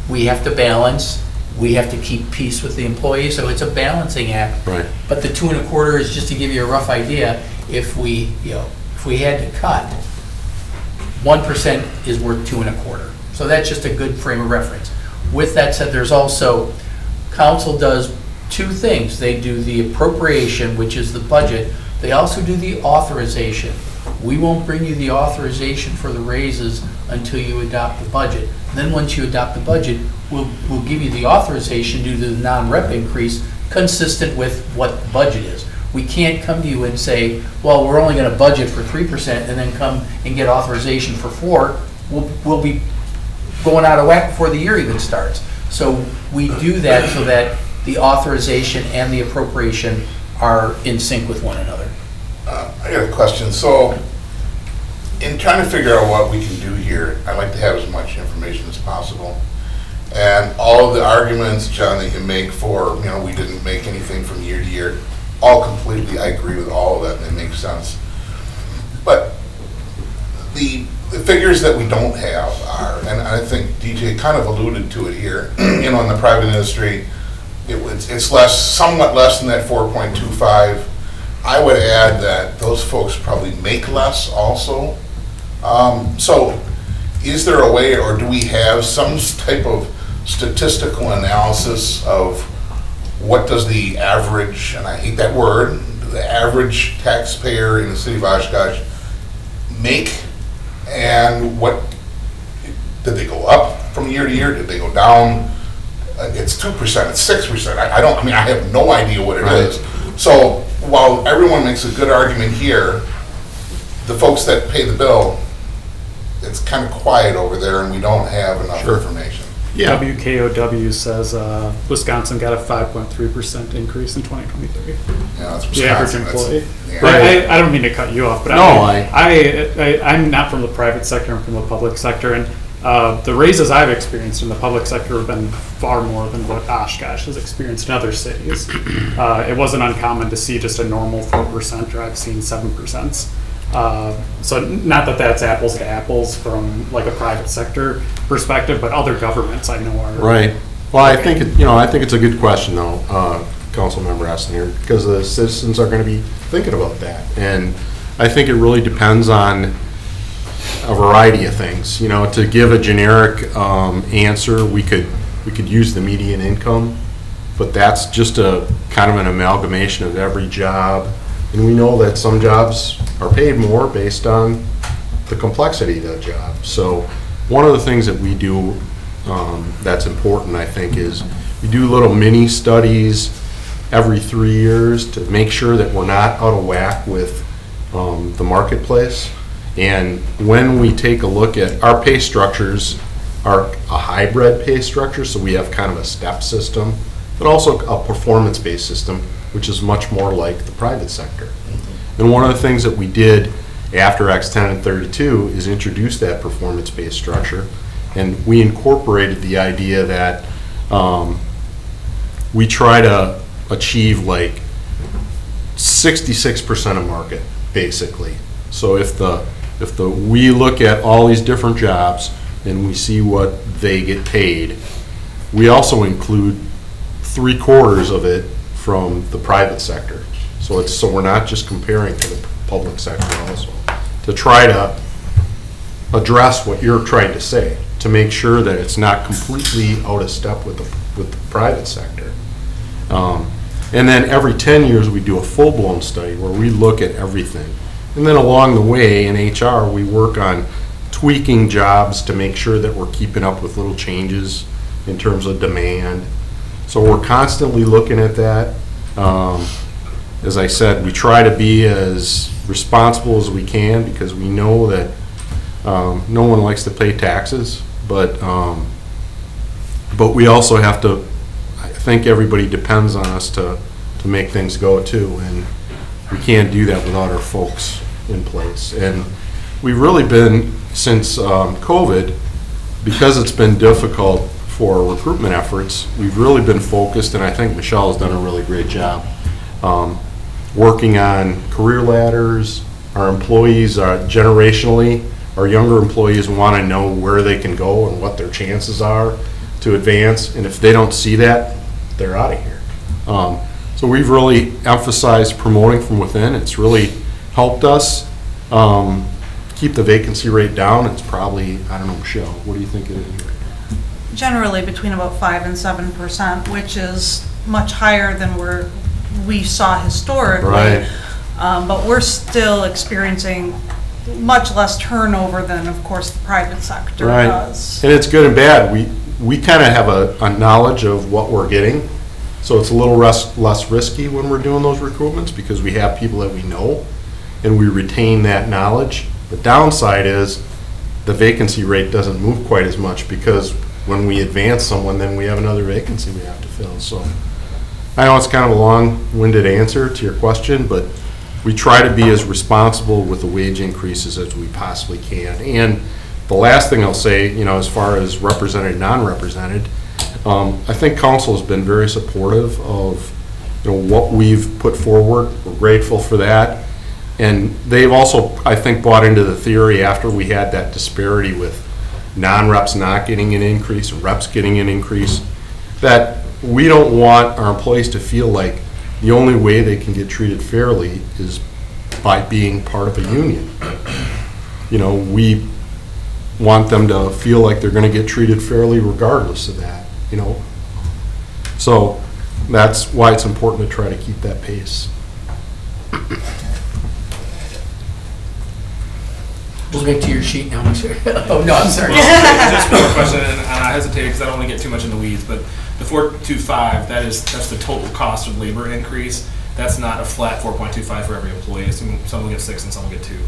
we have to balance, we have to keep peace with the employees, so it's a balancing act. Right. But the 2 1/4 is just to give you a rough idea. If we had to cut, 1% is worth 2.25. So that's just a good frame of reference. With that said, there's also, council does two things. They do the appropriation, which is the budget. They also do the authorization. We won't bring you the authorization for the raises until you adopt the budget. Then once you adopt the budget, we'll give you the authorization due to the non-rep increase consistent with what the budget is. We can't come to you and say, well, we're only going to budget for 3% and then come and get authorization for 4%. We'll be going out of whack before the year even starts. So we do that so that the authorization and the appropriation are in sync with one another. I got a question. So, in trying to figure out what we can do here, I like to have as much information as possible. And all of the arguments, John, that you make for, we didn't make anything from year to year, all completely, I agree with all of that, and it makes sense. But the figures that we don't have are, and I think DJ kind of alluded to it here, in the private industry, it's somewhat less than that 4.25. I would add that those folks probably make less also. So is there a way, or do we have some type of statistical analysis of what does the average, and I hate that word, the average taxpayer in the city of Oshkosh make, and what, did they go up from year to year? Did they go down? It's 2%, it's 6%. I have no idea what it is. So while everyone makes a good argument here, the folks that pay the bill, it's kind of quiet over there and we don't have enough information. Yeah. WKOW says Wisconsin got a 5.3% increase in 2023. Yeah, that's The average Wisconsin. employee. Yeah. Right. I don't mean to cut you off, but No, I'm not from the private sector, I'm from the public sector, and the raises I've experienced in the public sector have been far more than what Oshkosh has experienced in other cities. It wasn't uncommon to see just a normal 4%, or I've seen 7%. So not that that's apples to apples from like a private sector perspective, but other governments I know are. Right. Well, I think, I think it's a good question though, Councilmember Essen here, because the citizens are going to be thinking about that. And I think it really depends on a variety of things. To give a generic answer, we could use the median income, but that's just a kind of an amalgamation of every job. And we know that some jobs are paid more based on the complexity of that job. So one of the things that we do that's important, I think, is we do little mini studies every 3 years to make sure that we're not out of whack with the marketplace. And when we take a look at our pay structures, are a hybrid pay structure, so we have kind of a step system, but also a performance-based system, which is much more like the private sector. And one of the things that we did after X10 and 32 is introduce that performance-based structure, and we incorporated the idea that we try to achieve like 66% of market, basically. So if we look at all these different jobs and we see what they get paid, we also include 3/4 of it from the private sector. So we're not just comparing to the public sector also, to try to address what you're trying to say, to make sure that it's not completely out of step with the private sector. And then every 10 years we do a full-blown study where we look at everything. And then along the way in HR we work on tweaking jobs to make sure that we're keeping up with little changes in terms of demand. So we're constantly looking at that. As I said, we try to be as responsible as we can because we know that no one likes to pay taxes, but we also have to, I think everybody depends on us to make things go too, and we can't do that without our folks in place. And we've really been, since COVID, because it's been difficult for recruitment efforts, we've really been focused, and I think Michelle has done a really great job, working on career ladders. Our employees are generationally, our younger employees want to know where they can go and what their chances are to advance, and if they don't see that, they're out of here. So we've really emphasized promoting from within. It's really helped us. keep the vacancy rate down, it's probably, I don't know, Michelle, what do you think it is? Generally between about 5 and 7%, which is much higher than we saw historically. Right. But we're still experiencing much less turnover than, of course, the private sector Right. does. And it's good and bad. We kind of have a knowledge of what we're getting, so it's a little less risky when we're doing those recruitments because we have people that we know and we retain that knowledge. The downside is the vacancy rate doesn't move quite as much because when we advance someone, then we have another vacancy we have to fill. So I know it's kind of a long-winded answer to your question, but we try to be as responsible with the wage increases as we possibly can. And the last thing I'll say, as far as represented, non-represented, I think council has been very supportive of, what we've put forward. We're grateful for that. And they've also, I think, bought into the theory after we had that disparity with non-reps not getting an increase and reps getting an increase, that we don't want our employees to feel like the only way they can get treated fairly is by being part of a union. We want them to feel like they're going to get treated fairly regardless of that, So that's why it's important to try to keep that pace. We'll get to your sheet now, Mr. Oh, no, I'm sorry. Just one more question, and I hesitate because I don't want to get too much in the weeds, but the 4.25, that's the total cost of labor increase. That's not a flat 4.25 for every employee. Some will get 6 and some will get 2.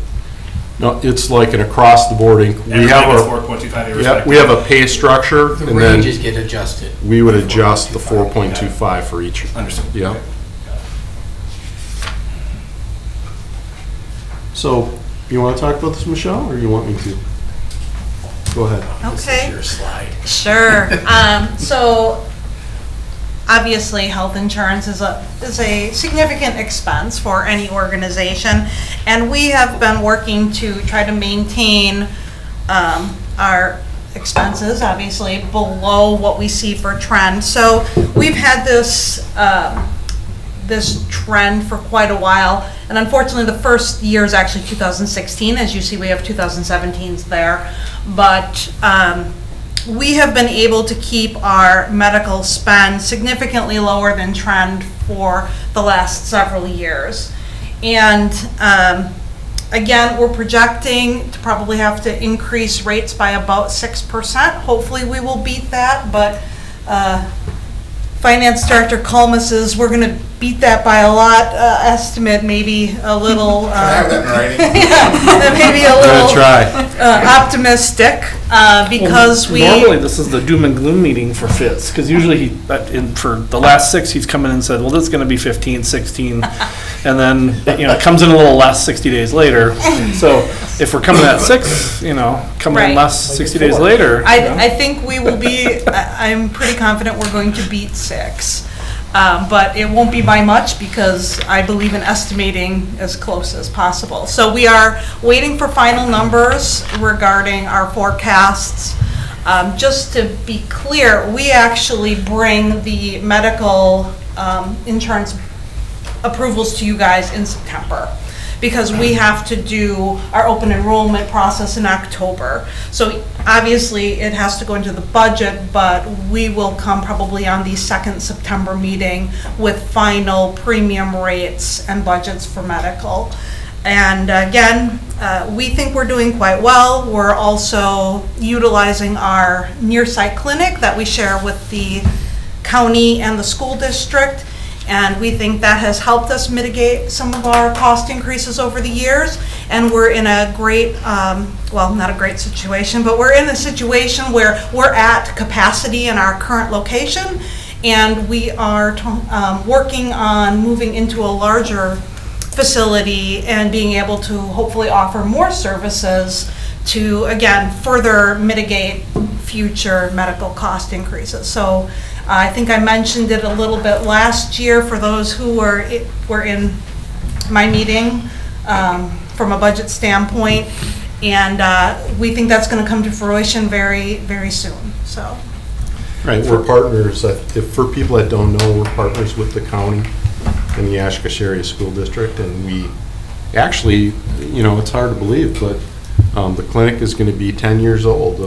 No, it's like an across-the-board increase. Everybody gets 4.25 irrespective. We have a pay structure, The and then ranges get adjusted. we would adjust the 4.25 for each. Understood. Yeah. Okay. So, you want to talk about this, Michelle, or you want me to? Go ahead. Okay. Your slide. Sure. So obviously, health insurance is a significant expense for any organization, and we have been working to try to maintain our expenses, obviously, below what we see for trend. So we've had this trend for quite a while, and unfortunately the first year is actually 2016. As you see, we have 2017s there, but we have been able to keep our medical spend significantly lower than trend for the last several years. And again, we're projecting to probably have to increase rates by about 6%. Hopefully we will beat that, but Finance Director Colmus says we're going to beat that by a lot. Estimate maybe a little. Can I have that in writing? Yeah, maybe a little try. optimistic because we. Normally, this is the doom and gloom meeting for Fitz, because usually for the last 6, he's come in and said, well, this is going to be 15, 16, and then, it comes in a little less 60 days later. So if we're coming at 6, coming in Right. less 60 days later. I think we will be. I'm pretty confident we're going to beat 6. But it won't be by much because I believe in estimating as close as possible. So we are waiting for final numbers regarding our forecasts. Just to be clear, we actually bring the medical insurance approvals to you guys in September, because we have to do our open enrollment process in October. So obviously, it has to go into the budget, but we will come probably on the second September meeting with final premium rates and budgets for medical. And again, we think we're doing quite well. We're also utilizing our near-site clinic that we share with the county and the school district. And we think that has helped us mitigate some of our cost increases over the years. And we're in a great, well, not a great situation, but we're in a situation where we're at capacity in our current location. And we are working on moving into a larger facility and being able to hopefully offer more services to, again, further mitigate future medical cost increases. So I think I mentioned it a little bit last year for those who were in my meeting from a budget standpoint, and we think that's going to come to fruition very, very soon. So, Right, we're partners. For people that don't know, we're partners with the county and the Oshkosh Area School District, and we actually, it's hard to believe, but The clinic is going to be 10 years old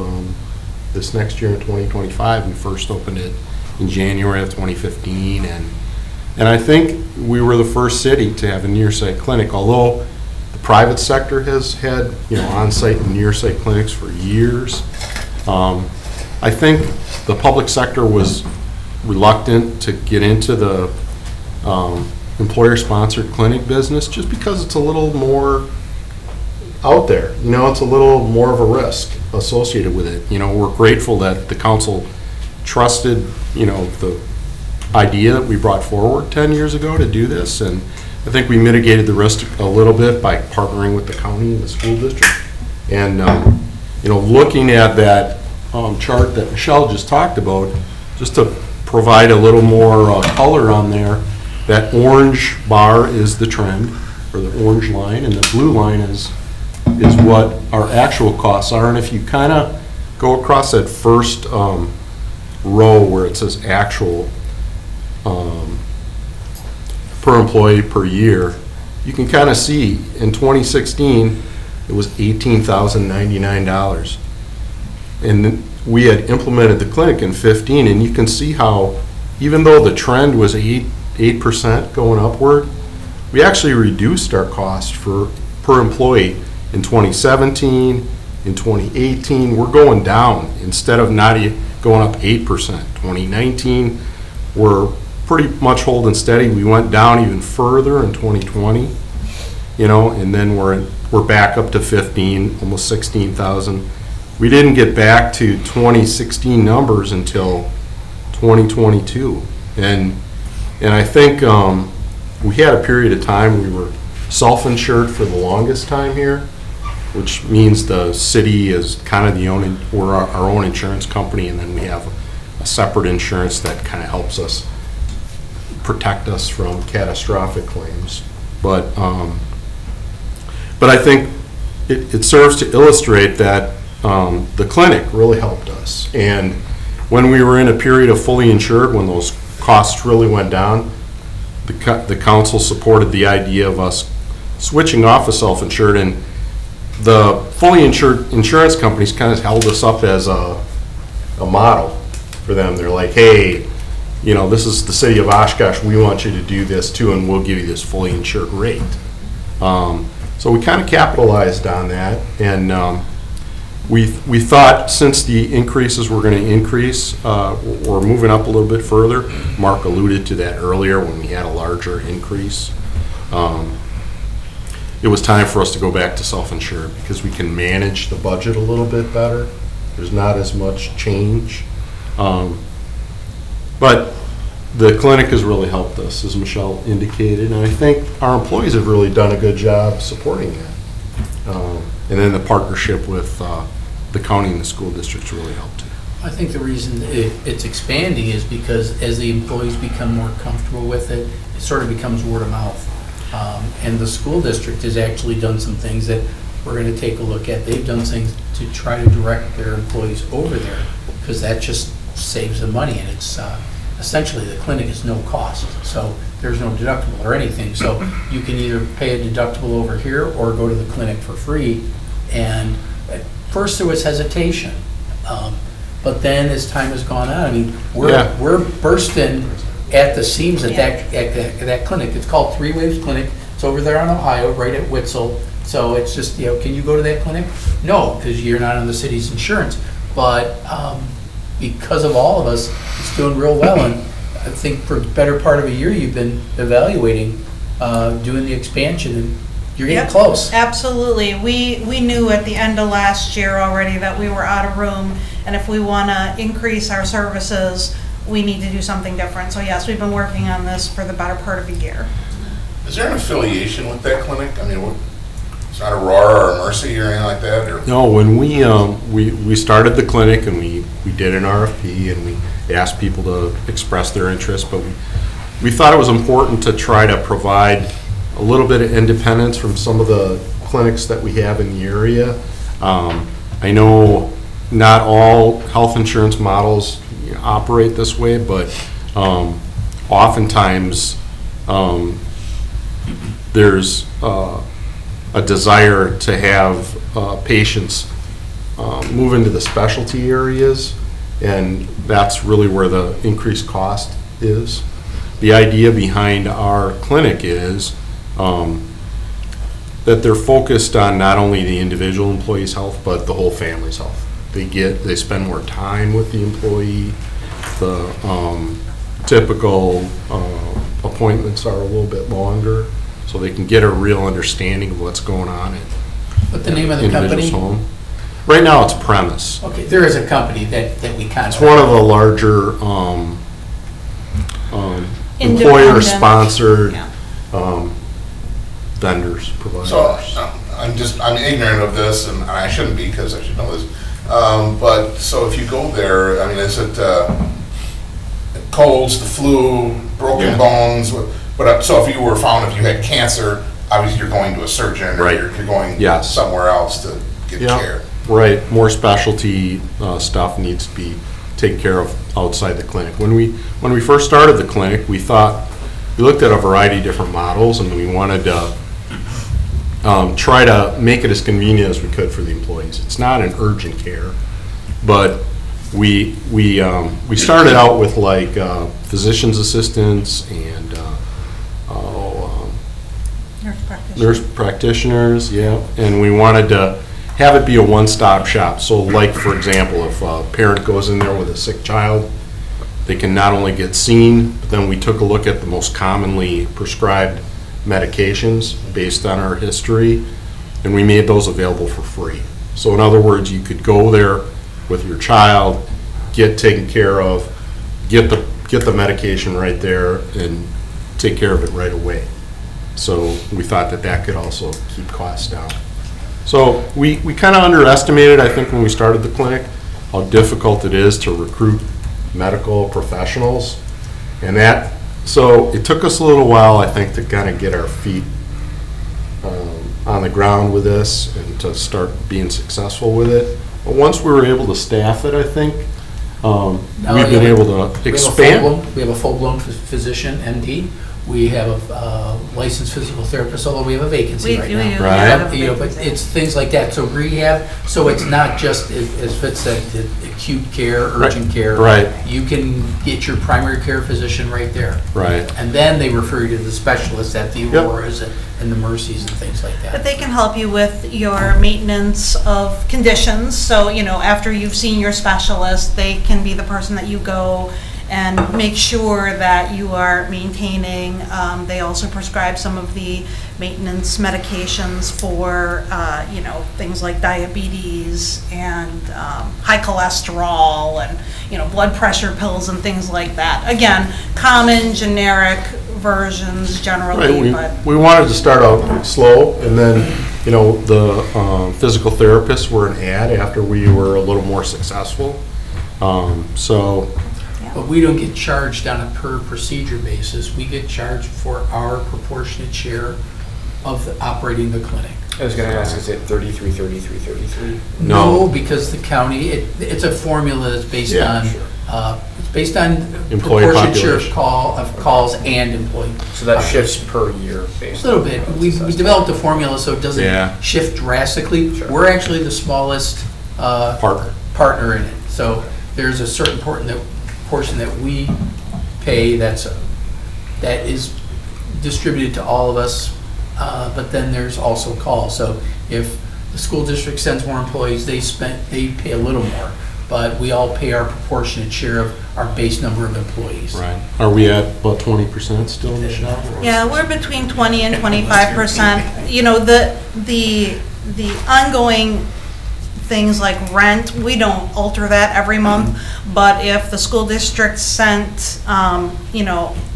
this next year in 2025. We first opened it in January of 2015, and I think we were the first city to have a near-site clinic, although the private sector has had, on-site and near-site clinics for years. I think the public sector was reluctant to get into the employer-sponsored clinic business just because it's a little more out there. It's a little more of a risk associated with it. We're grateful that the council trusted, the idea that we brought forward 10 years ago to do this, and I think we mitigated the risk a little bit by partnering with the county and the school district. And, looking at that chart that Michelle just talked about, just to provide a little more color on there, that orange bar is the trend, or the orange line, and the blue line is what our actual costs are. And if you kind of go across that first row where it says actual per employee per year, you can kind of see in 2016 it was $18,099, and we had implemented the clinic in 15, and you can see how even though the trend was 8% going upward, we actually reduced our cost per employee in 2017. In 2018, we're going down instead of not going up 8%. 2019, we're pretty much holding steady. We went down even further in 2020, and then we're back up to 15, almost 16,000. We didn't get back to 2016 numbers until 2022, and I think we had a period of time we were self-insured for the longest time here, which means the city is kind of we're our own insurance company, and then we have a separate insurance that kind of helps us protect us from catastrophic claims. But I think it serves to illustrate that the clinic really helped us. And when we were in a period of fully insured, when those costs really went down, the council supported the idea of us switching off of self-insured, and the fully insured insurance companies kind of held us up as a model for them. They're like, hey, this is the city of Oshkosh, we want you to do this too, and we'll give you this fully insured rate. So we kind of capitalized on that, and we thought since the increases were going to increase, we're moving up a little bit further. Mark alluded to that earlier when we had a larger increase. It was time for us to go back to self-insured because we can manage the budget a little bit better. There's not as much change. But the clinic has really helped us, as Michelle indicated, and I think our employees have really done a good job supporting that. And then the partnership with the county and the school districts really helped too. I think the reason it's expanding is because as the employees become more comfortable with it, it sort of becomes word of mouth. And the school district has actually done some things that we're going to take a look at. They've done things to try to direct their employees over there because that just saves them money, and it's essentially the clinic is no cost, so there's no deductible or anything. So you can either pay a deductible over here or go to the clinic for free. And at first there was hesitation, but then as time has gone on, we're bursting at the seams at that clinic. It's called Three Waves Clinic. It's over there on Ohio, right at Witzel. So it's just, can you go to that clinic? No, because you're not on the city's insurance. But because of all of us, it's doing real well. And I think for the better part of a year, you've been evaluating doing the expansion, and you're getting close. Absolutely. We knew at the end of last year already that we were out of room, and if we want to increase our services, we need to do something different. So yes, we've been working on this for the better part of a year. Is there an affiliation with that clinic? I mean, it's not Aurora or Mercy or anything like that? Or? No, when we started the clinic and we did an RFP and we asked people to express their interest, but we thought it was important to try to provide a little bit of independence from some of the clinics that we have in the area. I know not all health insurance models operate this way, but oftentimes there's a desire to have patients move into the specialty areas, and that's really where the increased cost is. The idea behind our clinic is that they're focused on not only the individual employee's health, but the whole family's health. They spend more time with the employee. The typical appointments are a little bit longer, so they can get a real understanding of what's going on at What's the name of the individual's company? home. Right now, it's Premise. Okay, there is a company that we contract. It's one of the larger employer-sponsored Yeah. vendors, providers. So, I'm ignorant of this, and I shouldn't be, because I should know this. But, so if you go there, I mean, is it colds, the flu, broken Yeah. bones? But, so if you were found, if you had cancer, obviously you're going to a surgeon, or Right. you're going Yes. somewhere else to get Yeah. care. Right, more specialty stuff needs to be taken care of outside the clinic. When we first started the clinic, we looked at a variety of different models, and we wanted to try to make it as convenient as we could for the employees. It's not an urgent care, but we started out with like physician's assistants and nurse practitioners, yeah, and we wanted to have it be a one-stop shop. So like, for example, if a parent goes in there with a sick child, they can not only get seen, but then we took a look at the most commonly prescribed medications based on our history, and we made those available for free. So in other words, you could go there with your child, get taken care of, get the medication right there, and take care of it right away. So we thought that could also keep costs down. So we kind of underestimated, I think, when we started the clinic, how difficult it is to recruit medical professionals. So it took us a little while, I think, to kind of get our feet on the ground with this and to start being successful with it. But once we were able to staff it, I think, we've been able to expand. We have a full-blown physician, MD. We have a licensed physical therapist, although we have a vacancy right now. Right. You know, but it's things like that. So rehab, so it's not just, as Fitz said, the acute care, urgent care. Right. You can get your primary care physician right there. Right. And then they refer you to the specialists at the Yep. Auroras and the Mercies and things like But that. they can help you with your maintenance of conditions. So, after you've seen your specialist, they can be the person that you go and make sure that you are maintaining. They also prescribe some of the maintenance medications for, things like diabetes and high cholesterol and, blood pressure pills and things like that. Again, common, generic versions generally, but. We wanted to start out slow, and then, the physical therapists were an add after we were a little more successful. But we don't get charged on a per procedure basis. We get charged for our proportionate share of operating the clinic. I was gonna ask, is it 33, 33, 33? No, because the county, it's a formula that's based Yeah, on, sure. it's based on Employee proportionate share of population. calls and employee. So that shifts per year A based little on bit. what's We've assessed. developed a formula so it Yeah. doesn't shift drastically. Sure. We're actually the smallest Partner. partner in it. So there's a certain portion that we pay that is distributed to all of us, but then there's also calls. So if the school district sends more employees, they pay a little more, but we all pay our proportionate share of our base number of employees. Right. Are we at about 20% still, Michelle? Yeah, we're between 20 and 25%. The ongoing things like rent, we don't alter that every month, but if the school district sent,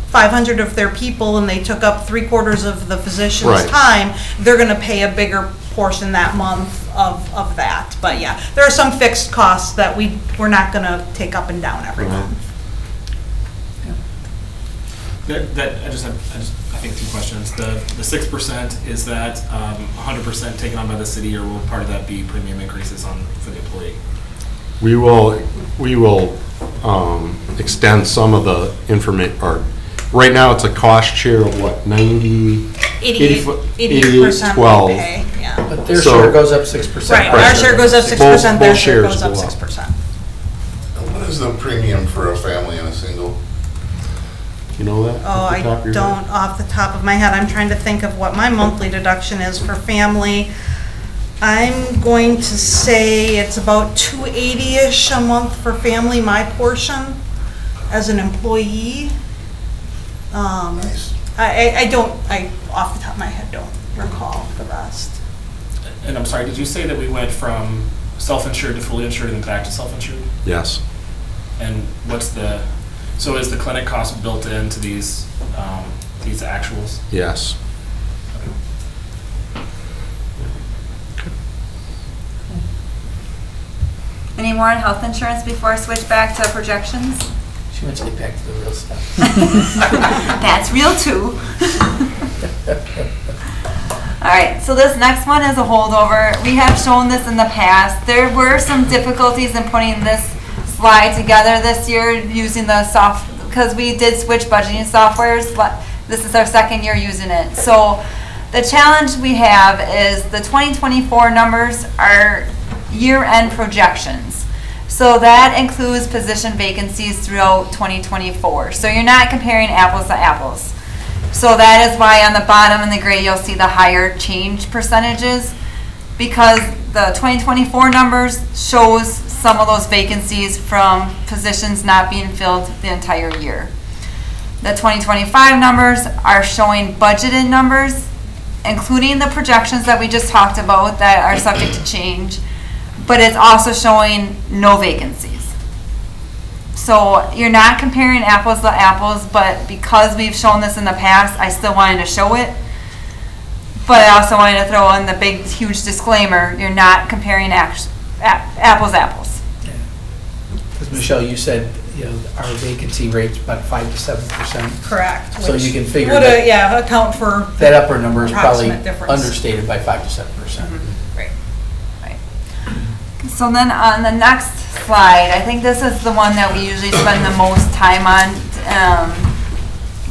500 of their people and they took up 3/4 of the physician's Right. time, they're gonna pay a bigger portion that month of that. But yeah, there are some fixed costs that we're not gonna take up and down every Right. month. I think two questions. The 6%, is that 100% taken on by the city, or will part of that be premium increases for the employee? We will extend some of the information, or right now it's a cost share of what, 90? 88% 12. pay, yeah. But their So- share goes up 6%. Right, our share goes up 6%, their both share shares goes up go up. 6%. What is the premium for a family and a single? You know that? Oh, off the I top of your head? don't off the top of my head. I'm trying to think of what my monthly deduction is for family. I'm going to say it's about 280-ish a month for family, my portion as an employee. Nice. I off the top of my head don't recall the rest. And I'm sorry, did you say that we went from self-insured to fully insured and then back to self-insured? Yes. And so is the clinic cost built into these actuals? Yes. Any more on health insurance before I switch back to projections? She wants to get back to the real stuff. That's real too. All right, so this next one is a holdover. We have shown this in the past. There were some difficulties in putting this slide together this year using the because we did switch budgeting softwares. This is our second year using it. So the challenge we have is the 2024 numbers are year-end projections. So that includes position vacancies throughout 2024. So you're not comparing apples to apples. So that is why on the bottom in the gray you'll see the higher change percentages, because the 2024 numbers shows some of those vacancies from positions not being filled the entire year. The 2025 numbers are showing budgeted numbers, including the projections that we just talked about that are subject to change, but it's also showing no vacancies. So you're not comparing apples to apples, but because we've shown this in the past, I still wanted to show it. But I also wanted to throw in the big, huge disclaimer, you're not comparing apples to apples. Because Michelle, you said, our vacancy rate's about 5 to 7%. Correct. So which you can figure would, that- yeah, account for That upper number is probably approximate difference. understated by 5 to 7%. Right. So then on the next slide, I think this is the one that we usually spend the most time on.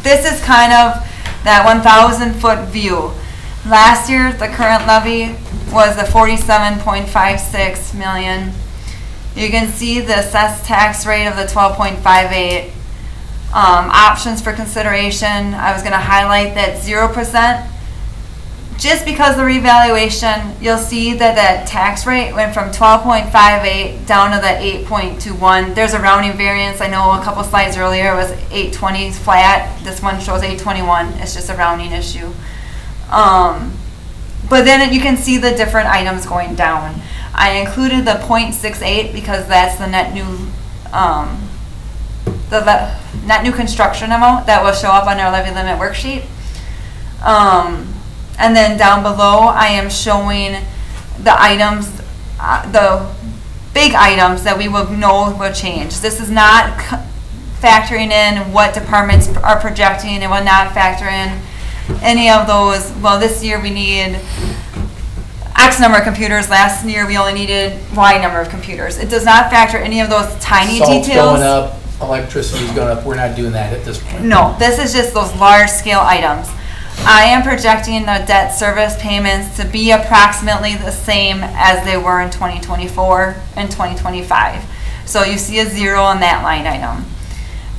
This is kind of that 1,000-foot view. Last year, the current levy was the 47.56 million. You can see the assessed tax rate of the 12.58. Options for consideration, I was going to highlight that 0%. Just because the revaluation, you'll see that that tax rate went from 12.58 down to the 8.21. There's a rounding variance. I know a couple slides earlier it was 820 flat. This one shows 821. It's just a rounding issue. But then you can see the different items going down. I included the 0.68 because that's the net new net new construction amount that will show up on our levy limit worksheet. And then down below, I am showing the items, the big items that we will know will change. This is not factoring in what departments are projecting. It will not factor in any of those. Well, this year we need X number of computers. Last year we only needed Y number of computers. It does not factor any of those tiny Salt's details. going up, electricity's going up. We're not doing that at this point. No, this is just those large scale items. I am projecting the debt service payments to be approximately the same as they were in 2024 and 2025. So you see a 0 on that line item.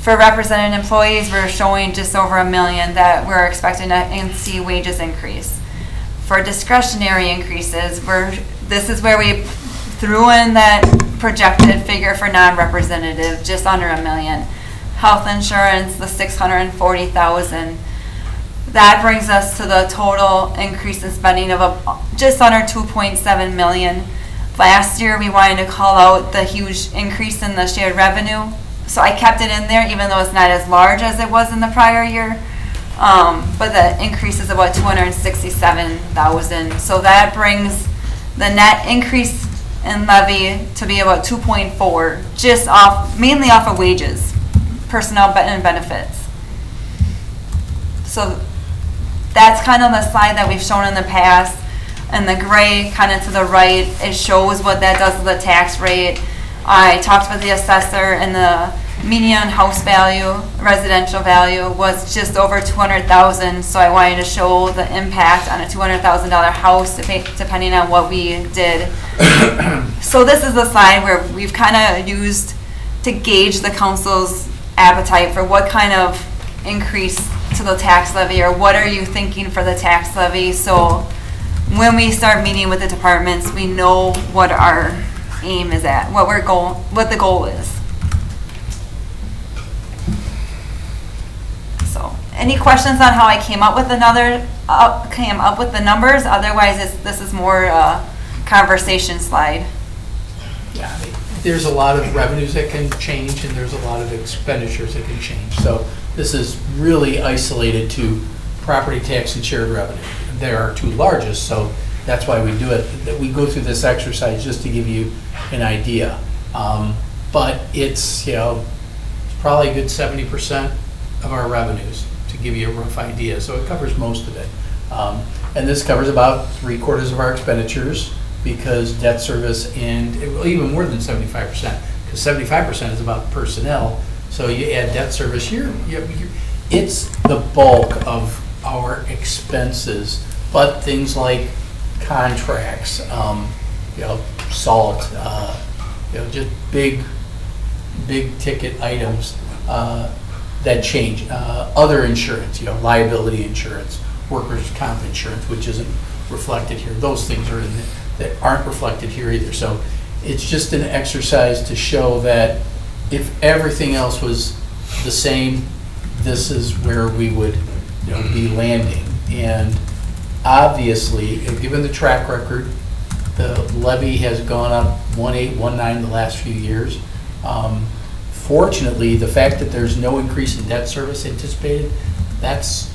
For represented employees, we're showing just over $1 million that we're expecting to see wages increase. For discretionary increases, this is where we threw in that projected figure for non-representative, just under $1 million. Health insurance, the $640,000. That brings us to the total increase in spending of just under $2.7 million. Last year, we wanted to call out the huge increase in the shared revenue. So I kept it in there, even though it's not as large as it was in the prior year. But the increase is about $267,000. So that brings the net increase in levy to be about 2.4, just mainly off of wages, personnel and benefits. So that's kind of the slide that we've shown in the past. And the gray kind of to the right, it shows what that does to the tax rate. I talked with the assessor, and the median house value, residential value was just over 200,000. So I wanted to show the impact on a $200,000 house depending on what we did. So this is the slide where we've kind of used to gauge the council's appetite for what kind of increase to the tax levy, or what are you thinking for the tax levy? So when we start meeting with the departments, we know what our aim is at, what the goal is. So, any questions on how I came up with the numbers? Otherwise, this is more a conversation slide. Yeah, I mean, there's a lot of revenues that can change, and there's a lot of expenditures that can change. So this is really isolated to property tax and shared revenue. They're our two largest, so that's why we do it. That we go through this exercise just to give you an idea. But it's, it's probably a good 70% of our revenues, to give you a rough idea. So it covers most of it. And this covers about 3/4 of our expenditures, because debt service and, well, even more than 75%, because 75% is about personnel. So you add debt service, it's the bulk of our expenses. But things like contracts, salt, just big ticket items that change. Other insurance, liability insurance, workers' comp insurance, which isn't reflected here. Those things are in that aren't reflected here either. So it's just an exercise to show that if everything else was the same, this is where we would be landing. And obviously, given the track record, the levy has gone up 1.8, 1.9 the last few years. Fortunately, the fact that there's no increase in debt service anticipated, that's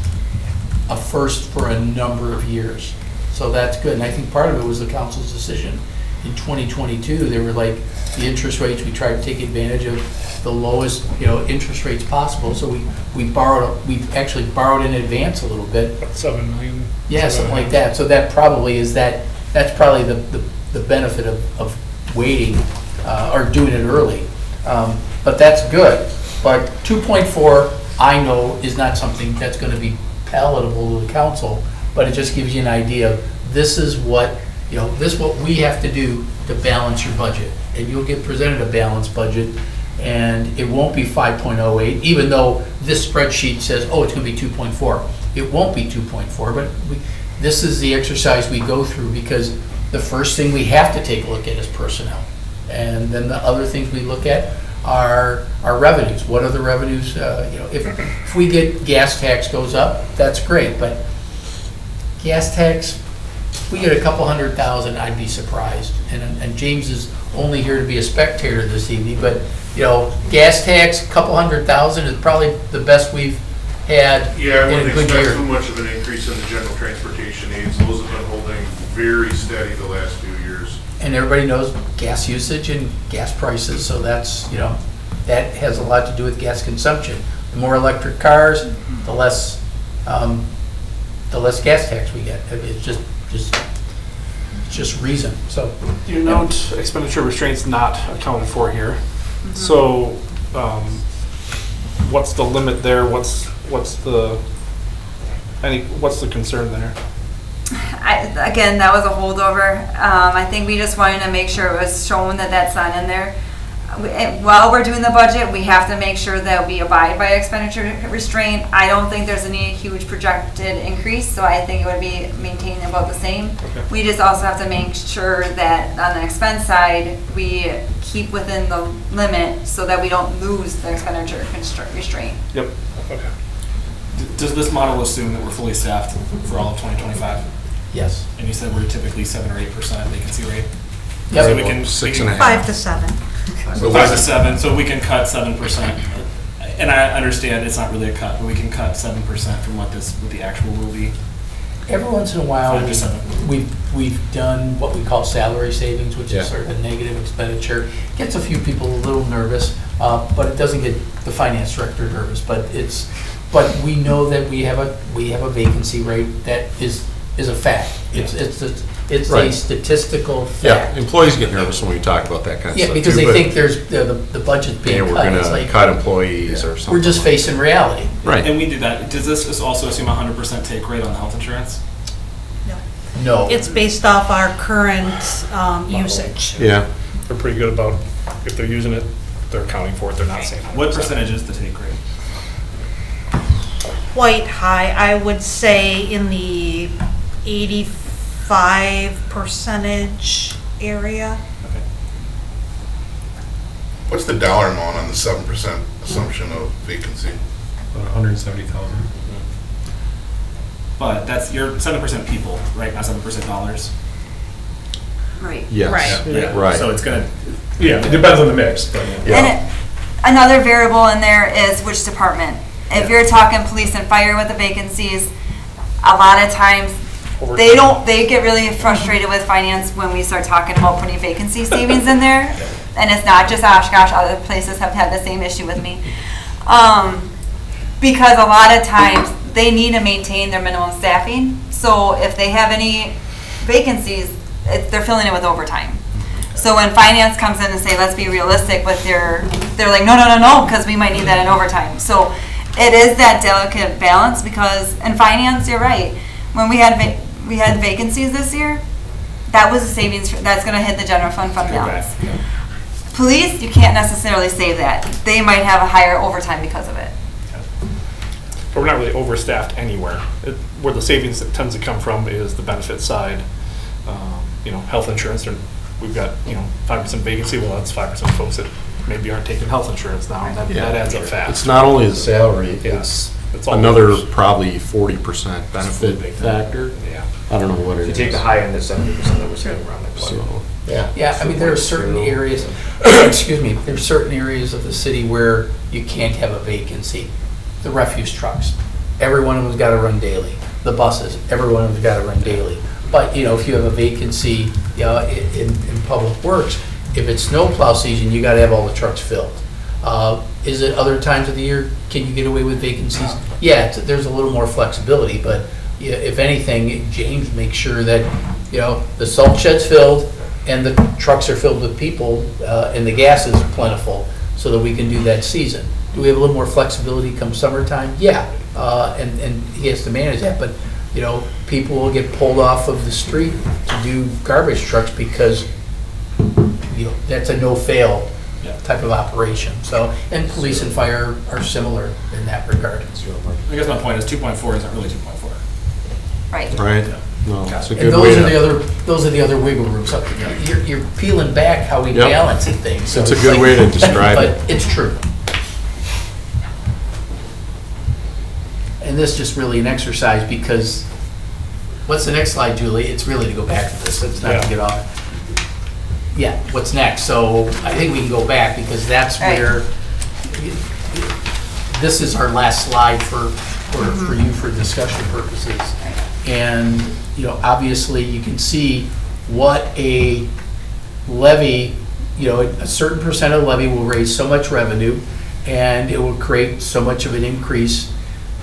a first for a number of years. So that's good. And I think part of it was the council's decision. In 2022, they were like, the interest rates, we tried to take advantage of the lowest interest rates possible. So we actually borrowed in advance a little bit. About 7 million. Yeah, something like that. So that probably is that's probably the benefit of waiting or doing it early. But that's good. But 2.4, I know, is not something that's going to be palatable to the council, but it just gives you an idea of this is what we have to do to balance your budget. And you'll get presented a balanced budget, and it won't be 5.08, even though this spreadsheet says, oh, it's going to be 2.4. It won't be 2.4, but this is the exercise we go through, because the first thing we have to take a look at is personnel. And then the other things we look at are revenues. What are the revenues? If we get gas tax goes up, that's great, but gas tax, if we get a couple $100,000, I'd be surprised. And James is only here to be a spectator this evening, but gas tax, a couple $100,000 is probably the best we've had Yeah, I in a wouldn't good expect year. too much of an increase in the general transportation aids. Those have been holding very steady the last few years. And everybody knows gas usage and gas prices, so that's, that has a lot to do with gas consumption. The more electric cars, the less gas tax we get. It's just reason. So You note expenditure restraints not accounted for here. So what's the limit there? What's the concern there? Again, that was a holdover. I think we just wanted to make sure it was shown that that's not in there. While we're doing the budget, we have to make sure that we abide by expenditure restraint. I don't think there's any huge projected increase, so I think it would be maintained about the same. Okay. We just also have to make sure that on the expense side, we keep within the limit so that we don't lose the expenditure restraint. Yep. Okay. Does this model assume that we're fully staffed for all of 2025? yes. And you said we're typically 7 or 8% vacancy rate? Yep. So we can 6.5. 5 to 7. So 5 to 7, so we can cut 7%. And I understand it's not really a cut, but we can cut 7% from what the actual will be. Every once in a while, 5 to 7. we've done what we call salary savings, which Yeah. is sort of a negative expenditure. Gets a few people a little nervous, but it doesn't get the finance director nervous. But we know that we have a vacancy rate that is is a fact. It's a Right. statistical Yeah, fact. employees get nervous when we talk about that kind of stuff. Yeah, because too, they but, think there's, the budget's yeah, being we're cut. It's gonna like, cut employees or something. we're just facing reality. Right. And we do that. Does this also assume 100% take rate on the health insurance? No. It's based off our current usage. Yeah. They're pretty good about, if they're using it, they're accounting for it, they're not saying 100%. What percentage is the take rate? Quite high, I would say in the 85% area. Okay. What's the dollar amount on the 7% assumption of vacancy? 170,000. But that's, you're 7% people, right? Not 7% dollars. Right. Yes. Right. Yeah. Right. So it's gonna, Yeah, it depends on the mix, but. Yeah. And another variable in there is which department. If you're talking police and fire with the vacancies, a lot of times they get really frustrated with finance when we start talking about putting vacancy savings in there. And it's not just Oshkosh, other places have had the same issue with me. Because a lot of times they need to maintain their minimum staffing. So if they have any vacancies, they're filling it with overtime. So when finance comes in and say, let's be realistic with they're like, no, because we might need that in overtime. So it is that delicate balance because in finance, you're right. When we had vacancies this year, that was a savings, that's gonna hit the general fund balance. Police, you can't necessarily save that. They might have a higher overtime because of it. But we're not really overstaffed anywhere. Where the savings that tends to come from is the benefit side. Health insurance, we've got, 5% vacancy, well, that's 5% folks that maybe aren't taking health insurance now, and that adds up fast. It's not only the salary, Yeah. it's It's all another those. probably 40% benefit factor. Yeah. I don't know what it If is. you take the high end of 70% that we're sitting around that. So, yeah. Yeah, I mean, there are certain areas, excuse me, there are certain areas of the city where you can't have a vacancy. The refuse trucks, every one of them's got to run daily. The buses, every one of them's got to run daily. But, if you have a vacancy in public works, if it's snowplow season, you got to have all the trucks filled. Is it other times of the year, can you get away with vacancies? Yeah, there's a little more flexibility, but if anything, James makes sure that, the salt shed's filled and the trucks are filled with people and the gas is plentiful so that we can do that season. Do we have a little more flexibility come summertime? Yeah, and he has to manage that, but, people will get pulled off of the street to do garbage trucks because, that's a no-fail type of operation. So, and police and fire are similar in that regard. I guess my point is 2.4 isn't really 2.4. Right. Right? No, it's a And good way those are the other wiggle rooms. So you're peeling back how we Yep. balance things. So It's a good way to describe it. But it's true. And this is just really an exercise because, what's the next slide, Julie? It's really to go back to this. It's not to get off. Yeah, what's next? So I think we can go back because that's Right. where, this is our last slide for you for discussion purposes. And, obviously you can see what a levy, a certain percent of levy will raise so much revenue and it will create so much of an increase.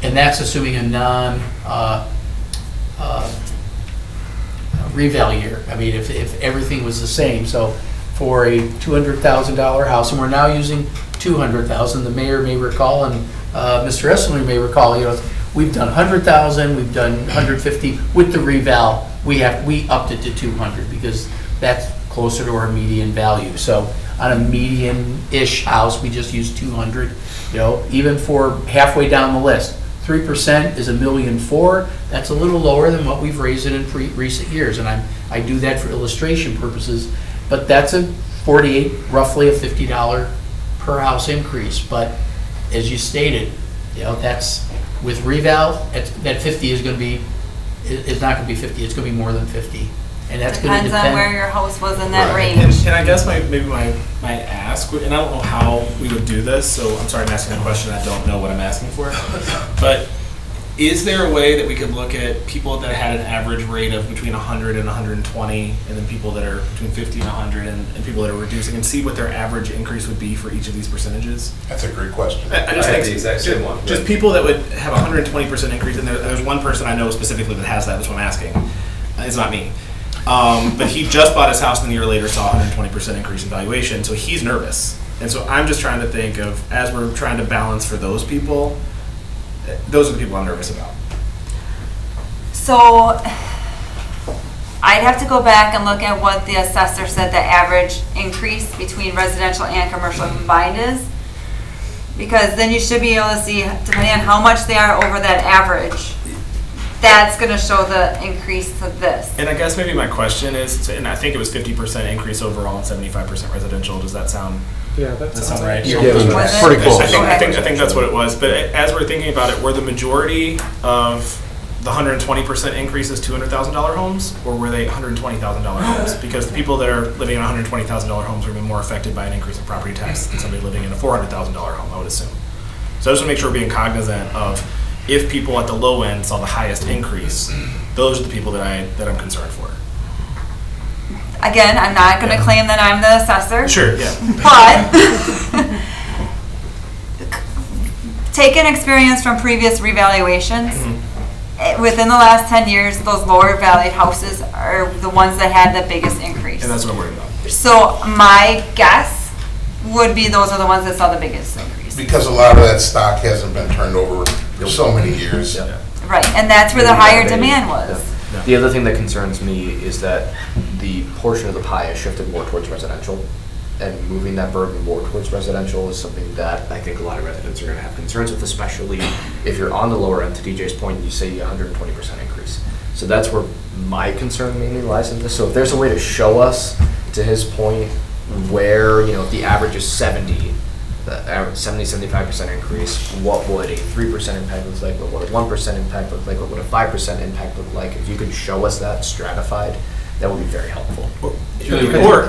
And that's assuming a reval year. I mean, if everything was the same. So for a $200,000 house, and we're now using 200,000, the mayor may recall, and Mr. Esselman may recall, we've done 100,000, we've done 150. With the reval, we upped it to 200 because that's closer to our median value. So on a median-ish house, we just use 200. Even for halfway down the list, 3% is $1.4 million. That's a little lower than what we've raised it in recent years, and I do that for illustration purposes. But that's roughly a $50 per house increase. But as you stated, that's with reval, that 50 is going to be, it's not going to be 50. It's going to be more than 50, and that's going to Depends on where your house was in that Right. range. And I guess my ask, and I don't know how we would do this, so I'm sorry I'm asking a question I don't know what I'm asking for. But Is there a way that we could look at people that had an average rate of between 100 and 120, and then people that are between 50 and 100, and people that are reducing, and see what their average increase would be for each of these percentages? That's a great question. I just I think had the exact same one. just people that would have 120% increase, and there's one person I know specifically that has that. That's what I'm asking. It's not me. But he just bought his house and a year later saw 120% increase in valuation, so he's nervous. And so I'm just trying to think of, as we're trying to balance for those people, those are the people I'm nervous about. So I'd have to go back and look at what the assessor said the average increase between residential and commercial combined is. Because then you should be able to see, depending on how much they are over that average, that's gonna show the increase to this. And I guess maybe my question is, and I think it was 50% increase overall and 75% residential. Does that sound? Yeah, That sound right? Was it? Pretty close. I think that's what it was. But as we're thinking about it, were the majority of the 120% increases $200,000 homes, or were they $120,000 homes? Because the people that are living in $120,000 homes are going to be more affected by an increase in property tax than somebody living in a $400,000 home, I would assume. So I just want to make sure we're being cognizant of, if people at the low end saw the highest increase, those are the people that I'm concerned for. Again, I'm not gonna claim that I'm the assessor. Sure, yeah. But take an experience from previous revaluations. Within the last 10 years, those lower valued houses are the ones that had the biggest increase. And that's what I'm worried about. So my guess would be those are the ones that saw the biggest increase. Because a lot of that stock hasn't been turned over for so many years. Right, and that's where the higher demand was. The other thing that concerns me is that the portion of the pie has shifted more towards residential, and moving that burden more towards residential is something that I think a lot of residents are going to have concerns with, especially if you're on the lower end. To DJ's point, you say 120% increase. So that's where my concern mainly lies in this. So if there's a way to show us, to his point, where, if the average is 75% increase, what would a 3% impact look like? What would a 1% impact look like? What would a 5% impact look like? If you could show us that stratified, that would be very helpful. Or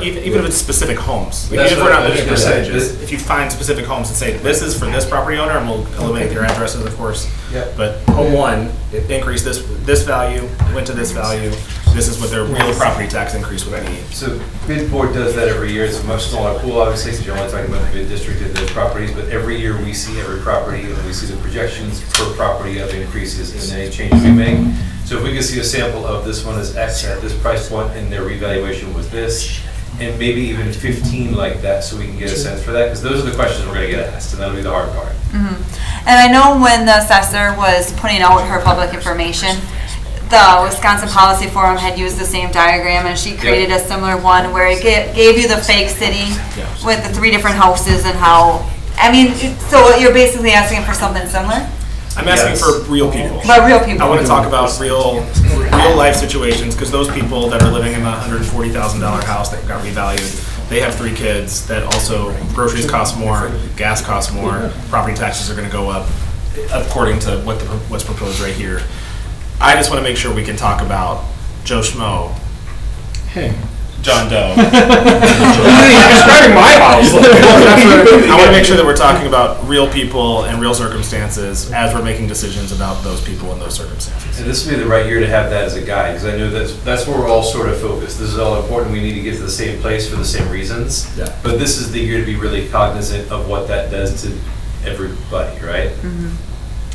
even if it's specific homes. Even That's if we're what not I was looking at gonna say. percentages, if you find specific homes and say, this is for this property owner, and we'll eliminate their addresses, of course. Yep. But home one, it increased this value, went to this value, this is what their real property tax increase would be. So bid board does that every year. It's a much smaller pool, obviously, because you're only talking about the bid district and those properties, but every year we see every property and we see the projections per property of increases in any changes we make. So if we could see a sample of this one is X at this price point and their revaluation was this, and maybe even 15 like that, so we can get a sense for that, because those are the questions we're going to get asked, and that'll be the hard part. And I know when the assessor was putting out her public information, the Wisconsin Policy Forum had used the same diagram, and she created a similar one where it gave you the fake city with the 3 different houses and how, so you're basically asking for something similar? I'm asking for real people. But real people. I want to talk about real life situations, because those people that are living in the $140,000 house that got revalued, they have 3 kids that also, groceries cost more, gas costs more, property taxes are going to go up according to what's proposed right here. I just want to make sure we can talk about Joe Schmo. Hey. John Doe. Describing my house. I want to make sure that we're talking about real people and real circumstances as we're making decisions about those people and those circumstances. And this would be the right year to have that as a guide, because I know that's where we're all sort of focused. This is all important. We need to get to the same place for the same reasons. Yeah. But this is the year to be really cognizant of what that does to everybody, right?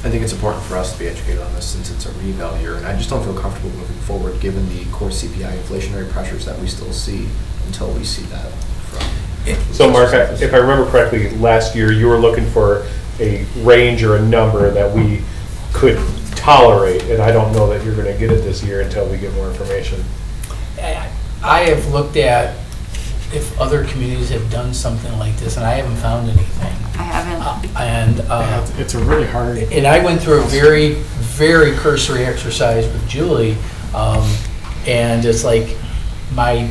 I think it's important for us to be educated on this since it's a reval year, and I just don't feel comfortable moving forward given the core CPI inflationary pressures that we still see until we see that from. So Mark, if I remember correctly, last year you were looking for a range or a number that we could tolerate, and I don't know that you're going to get it this year until we get more information. I have looked at if other communities have done something like this, and I haven't found anything. I haven't. It's a really hard. And I went through a very, very cursory exercise with Julie, and it's like my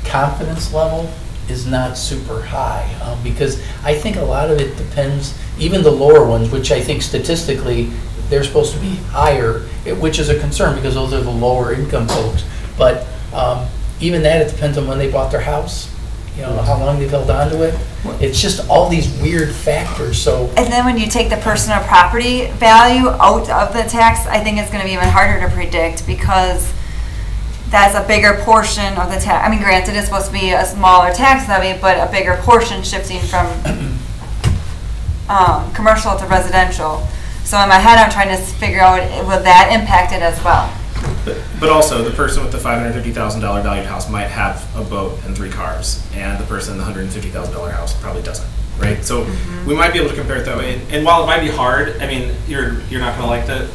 confidence level is not super high, because I think a lot of it depends, even the lower ones, which I think statistically they're supposed to be higher, which is a concern because those are the lower income folks. But even that, it depends on when they bought their house you know, how long they've held on to it. It's just all these weird factors, so. And then when you take the personal property value out of the tax, I think it's gonna be even harder to predict because that's a bigger portion of the tax. I mean, granted, it's supposed to be a smaller tax levy, but a bigger portion shifting from commercial to residential. So in my head, I'm trying to figure out, will that impact it as well? But also, the person with the $550,000 valued house might have a boat and 3 cars, and the person in the $150,000 house probably doesn't, right? So we might be able to compare it that way. And while it might be hard, I mean, you're not gonna like that,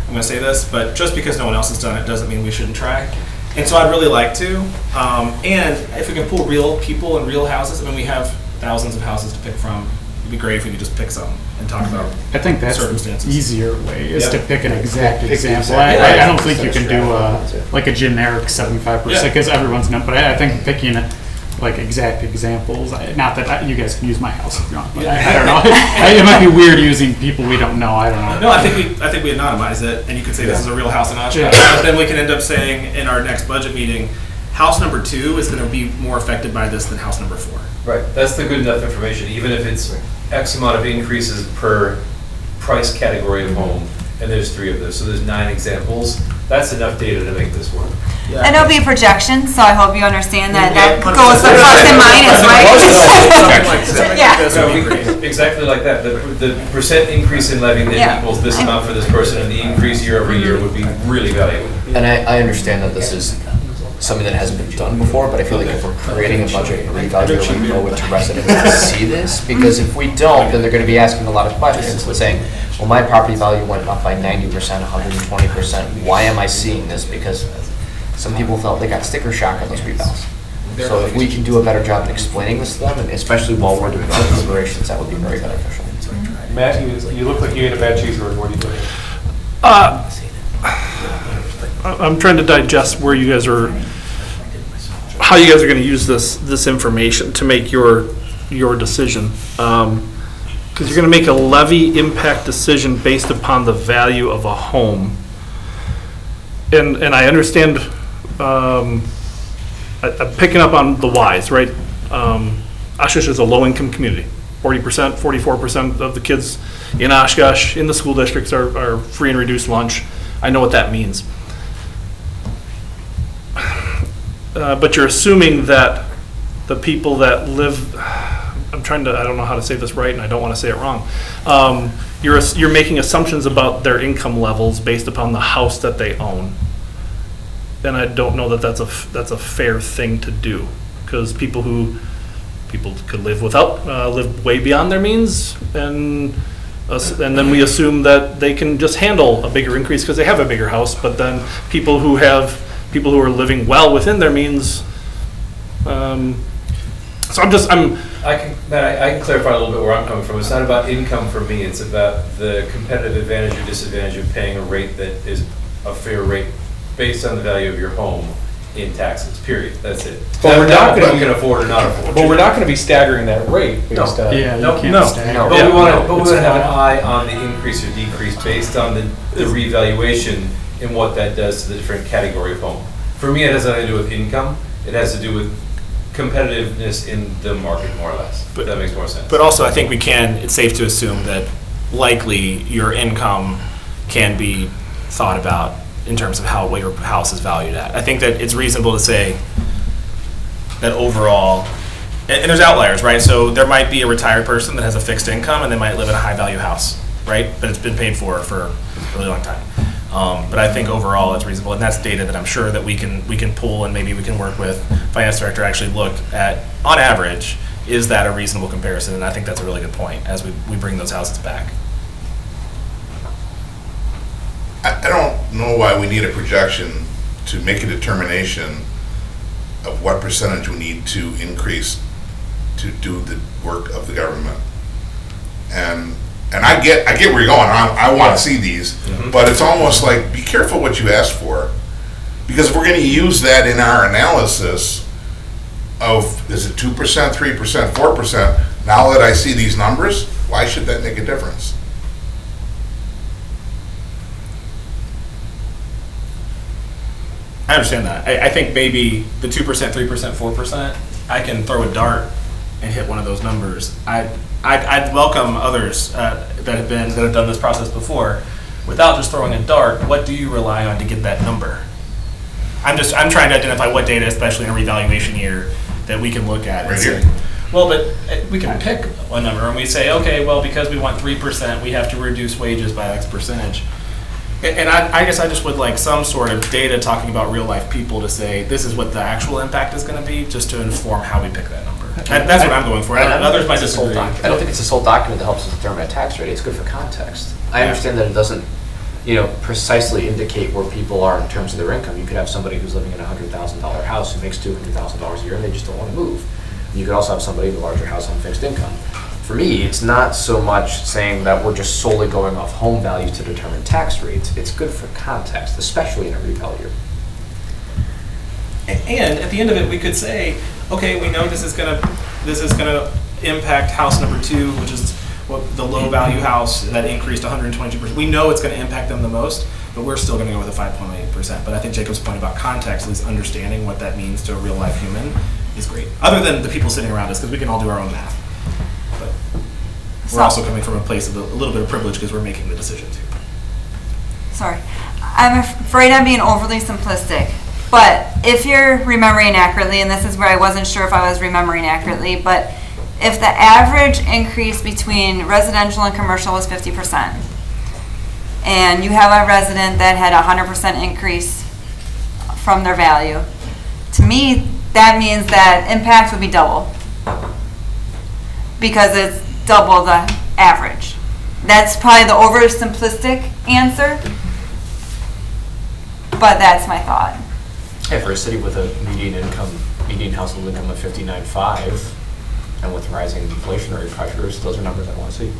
I'm gonna say this, but just because no one else has done it doesn't mean we shouldn't try. And so I'd really like to. And if we can pull real people and real houses, I mean, we have thousands of houses to pick from. It'd be great if we could just pick some and talk about I think that's the circumstances. easier way, is to Yeah. pick an exact Pick the example. exact- I don't think you can do like a generic 75%, Yeah. because everyone's not, but I think picking like exact examples, not that you guys can use my house if you want, but I don't know. It might be weird using people we don't know, I don't know. No, I think we anonymize it, and you could say this is a real house in Oshkosh. But then we can end up saying in our next budget meeting, house number 2 is going to be more affected by this than house number 4. Right, that's the good enough information, even if it's X amount of increases per price category of home, and there's 3 of those, so there's 9 examples, that's enough data to make this work. And it'll be a projection, so I hope you understand that Yeah, that goes with plus and minus, right? Yeah. Yeah. Exactly like that, the percent increase in levy Yeah. that equals this amount for this person, and the increase year over year would be really valuable. And I understand that this is something that hasn't been done before, but I feel like if we're creating a budget and reevaluating, we owe it to residents to see this, because if we don't, then they're gonna be asking a lot of questions, and saying, well, my property value went up by 90%, 120%, why am I seeing this? Because some people felt they got sticker shock on those revals. So if we can do a better job in explaining this to them, and especially while we're doing our deliberations, that would be very beneficial. Matt, you look like you ate a bad cheeseburger. What do you think? I'm trying to digest where you guys are, how you guys are going to use this information to make your decision. Because you're going to make a levy impact decision based upon the value of a home. And I understand, I'm picking up on the whys, right? Oshkosh is a low-income community. 40%, 44% of the kids in Oshkosh, in the school districts, are free and reduced lunch. I know what that means. But you're assuming that the people that live, I don't know how to say this right, and I don't want to say it wrong. You're making assumptions about their income levels based upon the house that they own. And I don't know that that's a fair thing to do, because people could live live way beyond their means, and then we assume that they can just handle a bigger increase because they have a bigger house. But then people who are living well within their means. So I can clarify a little bit where I'm coming from. It's not about income for me, it's about the competitive advantage or disadvantage of paying a rate that is a fair rate based on the value of your home in taxes, period. That's it. But we're not what gonna- you can afford or not afford. But we're not gonna be staggering that rate based on. Yeah, No, you can't no. stagger. No. But we want it's to have an fine. eye on the increase or decrease based on the revaluation and what that does to the different category of home. For me, it has nothing to do with income. It has to do with competitiveness in the market, more or less. But that makes more sense. But also, I think it's safe to assume that likely your income can be thought about in terms of what your house is valued at. I think that it's reasonable to say that overall, and there's outliers, right? So there might be a retired person that has a fixed income and they might live in a high value house, right? But it's been paid for a really long time. But I think overall it's reasonable, and that's data that I'm sure that we can pull, and maybe we can work with finance director to actually look at, on average, is that a reasonable comparison? And I think that's a really good point as we bring those houses back. I don't know why we need a projection to make a determination of what percentage we need to increase to do the work of the government. And I get where you're going. I want to see these, but it's almost like, be careful what you ask for, because if we're going to use that in our analysis of, is it 2%, 3%, 4%, now that I see these numbers, why should that make a difference? I understand that. I think maybe the 2%, 3%, 4%, I can throw a dart and hit one of those numbers. I'd welcome others that have done this process before. Without just throwing a dart, what do you rely on to get that number? I'm trying to identify what data, especially in a revaluation year, that we can look at. Right here. Well, but we can pick a number and we say, okay, well, because we want 3%, we have to reduce wages by X percentage. And I guess I just would like some sort of data talking about real life people to say, this is what the actual impact is going to be, just to inform how we pick that number. That's what I'm going for. Others might disagree. I don't think it's a sole document that helps us determine a tax rate. It's good for context. I understand that it doesn't, precisely indicate where people are in terms of their income. You could have somebody who's living in a $100,000 house who makes $200,000 a year and they just don't want to move. You could also have somebody in a larger house on fixed income. For me, it's not so much saying that we're just solely going off home values to determine tax rates. It's good for context, especially in a reval year. And at the end of it, we could say, okay, we know this is gonna impact house number 2, which is the low value house that increased 122%. We know it's going to impact them the most, but we're still going to go with a 5.8%. But I think Jacob's point about context, at least understanding what that means to a real life human, is great. Other than the people sitting around us, because we can all do our own math. But we're also coming from a place of a little bit of privilege because we're making the decision too. Sorry. I'm afraid I'm being overly simplistic, but if you're remembering accurately, and this is where I wasn't sure if I was remembering accurately, but if the average increase between residential and commercial was 50%, and you have a resident that had a 100% increase from their value, to me, that means that impact would be double, because it's double the average. That's probably the oversimplistic answer, but that's my thought. Hey, for a city with a median household income of $59,500, and with rising inflationary pressures, those are numbers I want to see.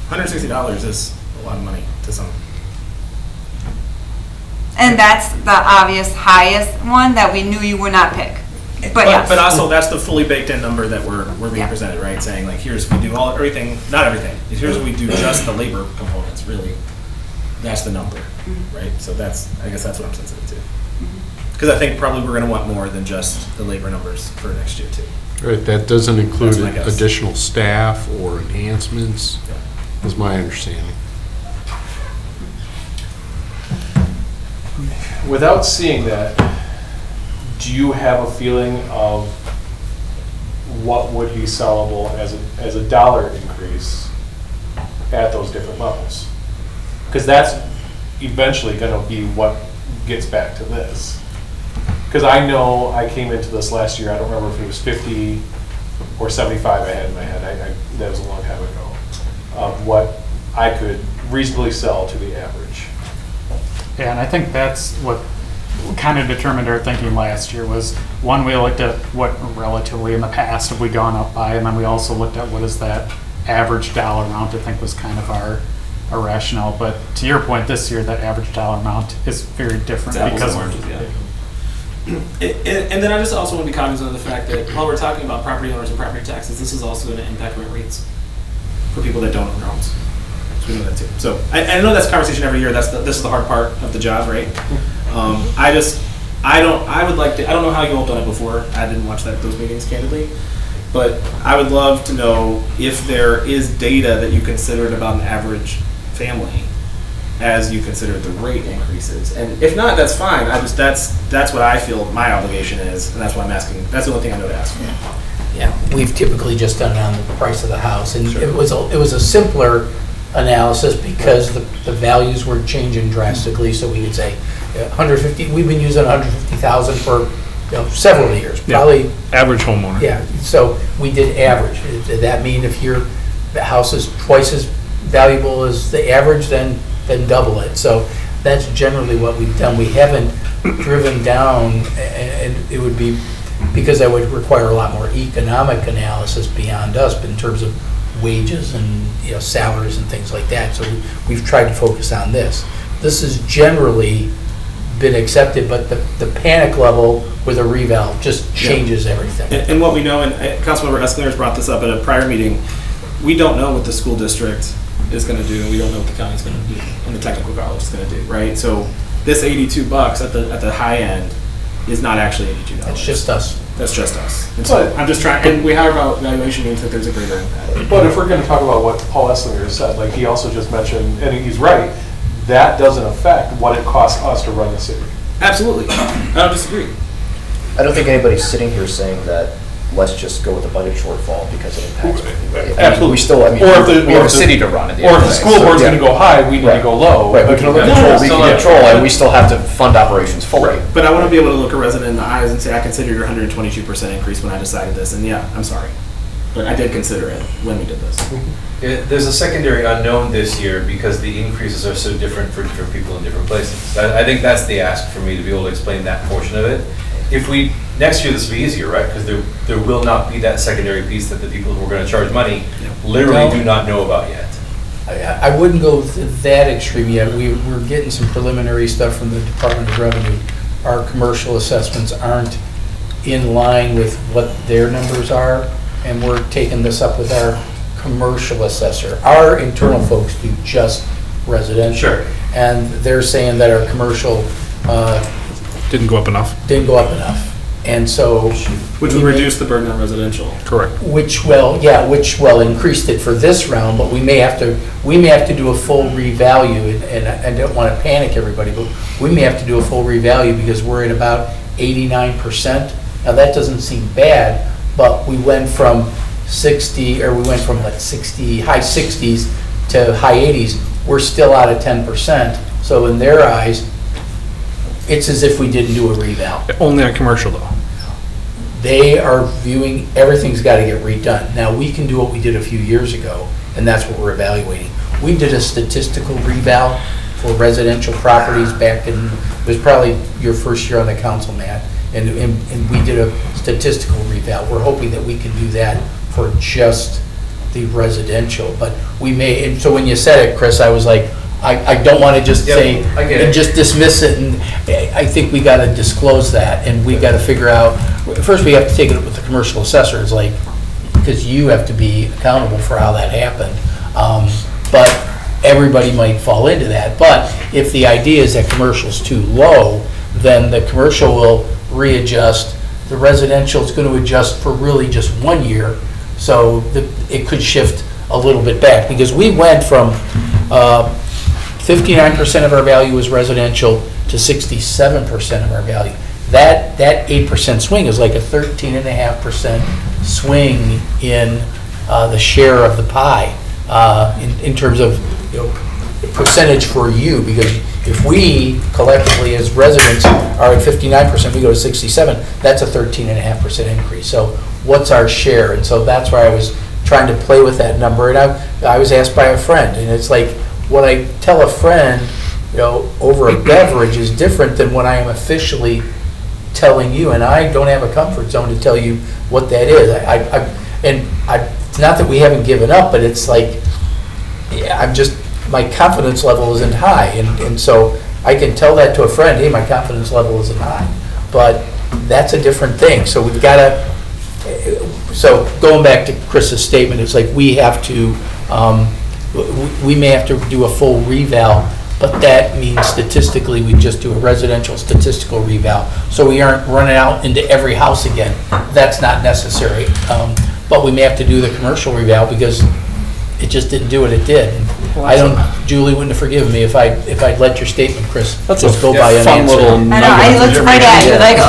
$160 is a lot of money to some. And that's the obvious highest one that we knew you would not pick. But yes. But also that's the fully baked in number that we're being presented, right? Saying like, here's we do everything, not everything. Here's what we do just the labor components. Really, that's the number, right? So I guess that's what I'm sensitive to. Because I think probably we're going to want more than just the labor numbers for next year too. Right, that doesn't include That's my guess. additional staff or enhancements, is my understanding. Without seeing that, do you have a feeling of what would be sellable as a dollar increase at those different levels? Because that's eventually going to be what gets back to this. Because I know I came into this last year, I don't remember if it was 50 or 75 I had in my head, that was a long time ago, of what I could reasonably sell to the average. Yeah, and I think that's what kind of determined our thinking last year was, one, we looked at what relatively in the past have we gone up by, and then we also looked at what is that average dollar amount I think was kind of our rationale. But to your point, this year, that average dollar amount is very different because And then I just also want to be cognizant of the fact that while we're talking about property owners and property taxes, this is also going to impact rent rates for people that don't own their homes. So we know that too. So I know that's a conversation every year. This is the hard part of the job, right? I don't know how you all done it before. I didn't watch those meetings candidly, but I would love to know if there is data that you considered about an average family as you consider the rate increases. And if not, that's fine. That's what I feel my obligation is, and that's why I'm asking. That's the only thing I know to ask for. Yeah, we've typically just done it on the price of the house, and it was a simpler analysis because the values were changing drastically. So we would say 150. We've been using 150,000 for several years, probably. Average homeowner. Yeah. So we did average. Did that mean if the house is twice as valuable as the average, then double it? So that's generally what we've done. We haven't driven down, and it would be because that would require a lot more economic analysis beyond us, but in terms of wages and salaries and things like that. So we've tried to focus on this. This has generally been accepted, but the panic level with a reval just changes everything. And what we know, and Councilmember Escalera's brought this up at a prior meeting, we don't know what the school district is going to do. We don't know what the county's going to do, and the technical college is going to do, right? So this $82 at the high end is not actually $82. It's just us. That's just us. And so I'm just trying, and we have our valuation means that there's a greater impact. But if we're gonna talk about what Paul Esslinger said, like he also just mentioned, and he's right, that doesn't affect what it costs us to run the city. Absolutely. I don't disagree. I don't think anybody's sitting here saying that let's just go with the budget shortfall because it impacts everybody. I mean, Absolutely. we still, I mean, Or if the- we or have a if the- city to run at the Or end if of the day. school So, board's yeah. gonna go high, we need to Right. go low. Right, we can only control, we can control, and we still have to fund operations fully. But I want to be able to look a resident in the eyes and say, I consider your 122% increase when I decided this. And yeah, I'm sorry. But I did consider it when we did this. There's a secondary unknown this year because the increases are so different for different people in different places. I think that's the ask for me to be able to explain that portion of it. If we, next year this will be easier, right? Because there will not be that secondary piece that the people who are going to charge money literally do not know about yet. I wouldn't go to that extreme yet. We're getting some preliminary stuff from the Department of Revenue. Our commercial assessments aren't in line with what their numbers are, and we're taking this up with our commercial assessor. Our internal folks do just residential. Sure. And they're saying that our commercial Didn't go up enough. didn't go up enough. And so. Which would reduce the burden on residential. Correct. Which increased it for this round, but we may have to do a full revalue, and I don't want to panic everybody, but we may have to do a full revalue because we're at about 89%. Now, that doesn't seem bad, but we went from 60, high 60s to high 80s. We're still out of 10%. So in their eyes, it's as if we didn't do a reval. Only on commercial though. They are viewing, everything's got to get redone. Now, we can do what we did a few years ago, and that's what we're evaluating. We did a statistical reval for residential properties back in, it was probably your first year on the council, Matt, and we did a statistical reval. We're hoping that we can do that for just the residential, but we may, and so when you said it, Chris, I was like, I don't want to just say, I get it. and just dismiss it, and I think we got to disclose that, and we got to figure out, first we have to take it with the commercial assessors, like, because you have to be accountable for how that happened. But everybody might fall into that, but if the idea is that commercial's too low, then the commercial will readjust, the residential is going to adjust for really just 1 year, so it could shift a little bit back, because we went from 59% of our value was residential to 67% of our value. That 8% swing is like a 13.5% swing in the share of the pie in terms of, percentage for you, because if we collectively as residents are at 59%, we go to 67, that's a 13.5% increase. So what's our share? And so that's why I was trying to play with that number, and I was asked by a friend, and it's like, what I tell a friend, over a beverage is different than what I am officially telling you, and I don't have a comfort zone to tell you what that is. It's not that we haven't given up, but it's like, my confidence level isn't high, and so I can tell that to a friend, hey, my confidence level isn't high, but that's a different thing. So we've got to, so going back to Chris's statement, it's like we have to, we may have to do a full reval, but that means statistically we just do a residential statistical reval, so we aren't running out into every house again. That's not necessary, but we may have to do the commercial reval because it just didn't do what it did. Julie wouldn't have forgiven me if I'd let your statement, Chris, just go by unanswered. I know, I looked right at you like,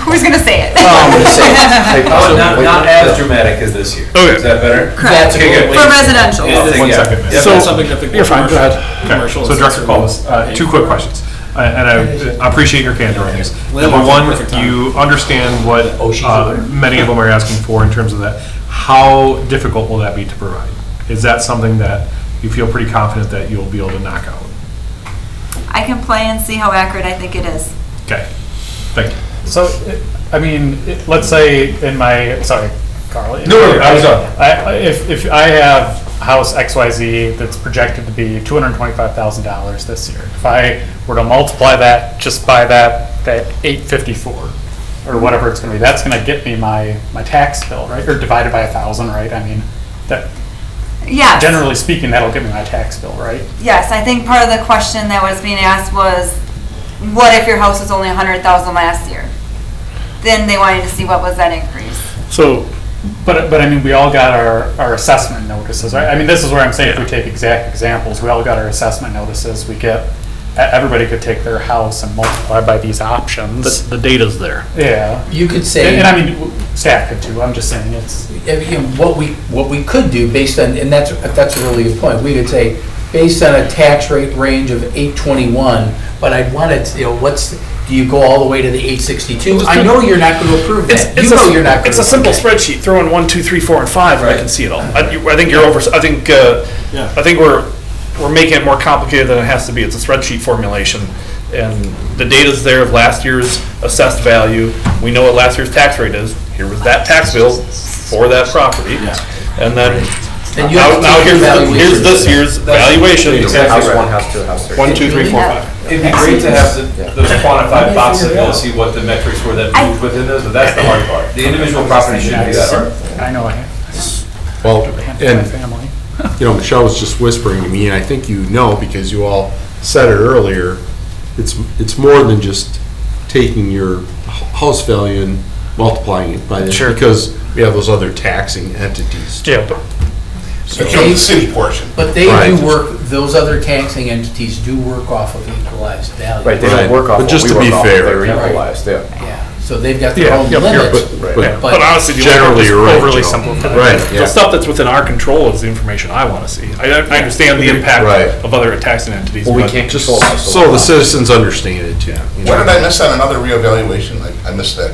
who's going to say it? I'm gonna say it. Not as dramatic as this year. Okay. Is that better? Correct. Okay, good. For residential. One second. Yeah, So- that's something that the You're fine, go ahead. commercial So Director assessor Paulus, will- two quick questions, and I appreciate your candor on these. Lynn Number walked in one, perfect time. you understand what she's aware. many of them are asking for in terms of that. How difficult will that be to provide? Is that something that you feel pretty confident that you'll be able to knock out? I can play and see how accurate I think it is. Okay, thank you. So, I mean, let's say in my, sorry, Carl. No, I was done. If I have house XYZ that's projected to be $225,000 this year, if I were to multiply that just by that 854 or whatever it's going to be, that's going to get me my tax bill, right? Or divided by 1,000, right? I mean, that Yes. generally speaking, that'll give me my tax bill, right? Yes, I think part of the question that was being asked was, what if your house was only 100,000 last year? then they wanted to see what was that increase. So, but I mean, we all got our assessment notices, right? I mean, this is where I'm saying if we take exact examples, we all got our assessment notices, everybody could take their house and multiply by these options. The data's there. Yeah. You could say. And I mean, staff could too, I'm just saying it's. What we could do based on, and that's a really good point, we could say, based on a tax rate range of 821, but I'd want it, do you go all the way to the 862? I know you're not going to approve that. You know you're not going to. It's a simple spreadsheet. Throw in 1, 2, 3, 4, and 5, and I can see it all. I think you're over. I think we're making it more complicated than it has to be. It's a spreadsheet formulation, and the data's there of last year's assessed value. We know what last year's tax rate is. Here was that tax bill for that property, and then now here's this year's valuation. House one, house two, house three. 1, 2, 3, 4, 5. It'd be great to have those quantified boxes to be able to see what the metrics were that moved within those, but that's the hard part. The individual property shouldn't be that hard. I know Well, and, family. Michelle was just whispering to me, and I think you know, because you all said it earlier, it's more than just taking your house value and multiplying it by this. Sure. Because we have those other taxing entities. Yeah, The city portion. But they do work, those other taxing entities do work off of equalized value. Right, they don't work off But what just we to work be off, fair. they're equalized, yeah. Yeah, so they've got their own Yeah, limits. but honestly, the Generally, you're right, overly Joe. simplified. Right, The yeah. stuff that's within our control is the information I want to see. I understand the impact Right. of other taxing entities. Well, we but can't Just control that. so the citizens understand it too. What did I miss on another reevaluation? I missed that.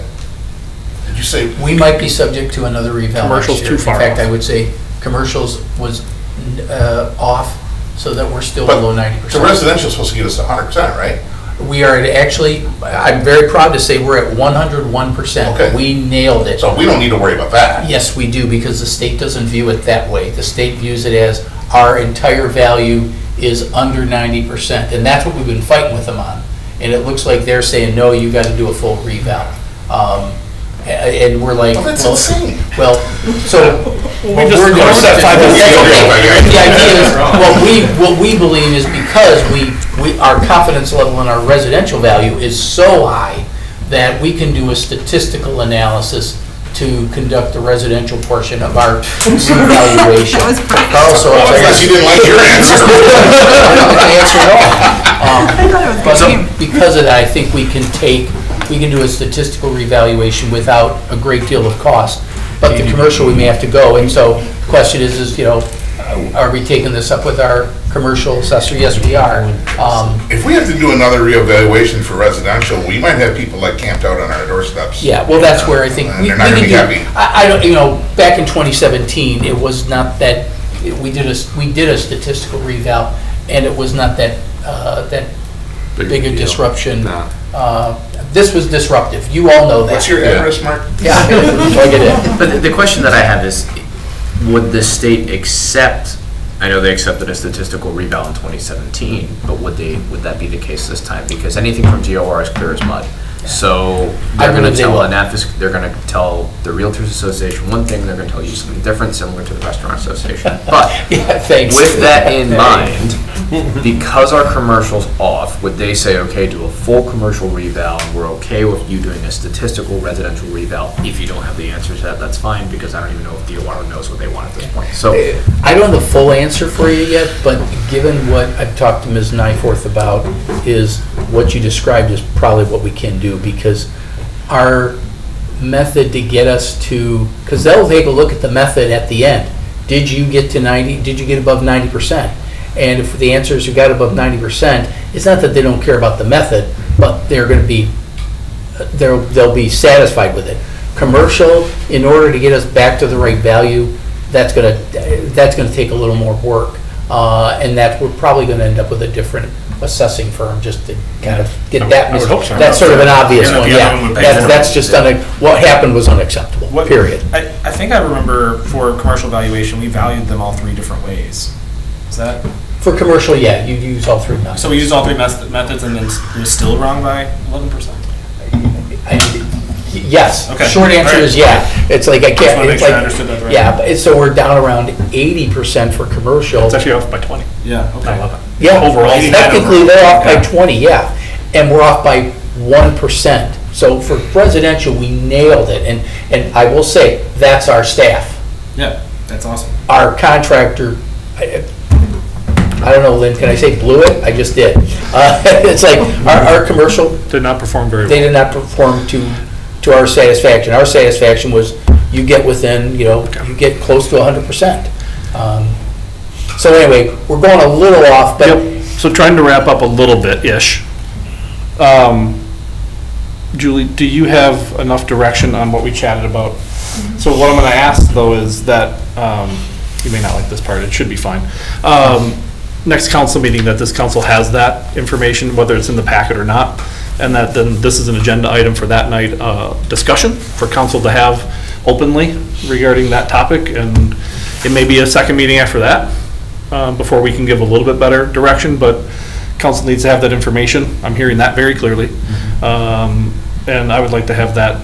Did you say? We might be subject to another reval. Commercial's next year. too far In fact, off. I would say commercials was off, so that we're still But below the 90%. residential's supposed to get us 100%, right? We are actually, I'm very proud to say we're at 101%. Okay. We nailed it. So we don't need to worry about that. Yes, we do, because the state doesn't view it that way. The state views it as our entire value is under 90%, and that's what we've been fighting with them on. And it looks like they're saying, no, you got to do a full reval. And we're like, Well, that's insane. Well, so what just we're doing. closed that 5 minutes That's ago. okay. The idea is, what we believe is because our confidence level in our residential value is so high that we can do a statistical analysis to conduct the residential portion of our evaluation. Carl, so I guess you didn't like your answer. I don't like the answer at all. But because of that, I think we can do a statistical revaluation without a great deal of cost. But the commercial, we may have to go, and so the question is, are we taking this up with our commercial assessor? Yes, we are. If we have to do another reevaluation for residential, we might have people like camped out on our doorsteps. Yeah, well, that's where I think And we they're not can gonna do. be happy. I don't, back in 2017, it was not that, we did a statistical reval, and it was not that big a deal. disruption. No. This was disruptive. You all know that. What's your address, Mark? Yeah, plug it in. But the question that I have is, would the state accept, I know they accepted a statistical reval in 2017, but would that be the case this time? Because anything from DOR is clear as mud. So they're going to tell they're going to tell the Realtors Association one thing, they're going to tell you something different, similar to the Restaurant Association. But Yeah, thanks. with that in mind, because our commercial's off, would they say, okay, do a full commercial reval, and we're okay with you doing a statistical residential reval? If you don't have the answer to that, that's fine, because I don't even know if DOR knows what they want at this point. So I don't have the full answer for you yet, but given what I've talked to Ms. Nyforth about, is what you described is probably what we can do, because our method to get us to, because they'll take a look at the method at the end. Did you get to 90, did you get above 90%? And if the answer is you got above 90%, it's not that they don't care about the method, but they're going to be, they'll be satisfied with it. Commercial, in order to get us back to the right value, that's going to take a little more work. And that we're probably going to end up with a different assessing firm, just to kind of get that. I would hope so. That's sort of an obvious Yeah, one, the other one would pay for it. That's just, what happened was unacceptable, period. I think I remember for commercial valuation, we valued them all three different ways. Is that? For commercial, yeah, you use all three methods. So we used all three methods and then it was still wrong by 11%? Yes. Okay. Short answer All right. is yeah. It's like I Just can't. wanna make It's sure I like understood that right. yeah. But so we're down around 80% for commercial. It's actually off by 20. Yeah, okay. I love it. Yeah. Overall. Technically, they're off by Okay. 20. Yeah, and we're off by 1%. So for residential, we nailed it, and I will say, that's our staff. Yeah, that's awesome. Our contractor, I don't know, Lynn, can I say blew it? I just did. It's like, our commercial, Did not perform very they well. did not perform to our satisfaction. Our satisfaction was, you get within, you get close to 100%. So anyway, we're going a little off, but Yep. So trying to wrap up a little bit-ish. Julie, do you have enough direction on what we chatted about? So what I'm gonna ask, though, is that, you may not like this part, it should be fine. Next council meeting, that this council has that information, whether it's in the packet or not, and that then this is an agenda item for that night, discussion for council to have openly regarding that topic, and it may be a second meeting after that, before we can give a little bit better direction, but council needs to have that information. I'm hearing that very clearly. And I would like to have that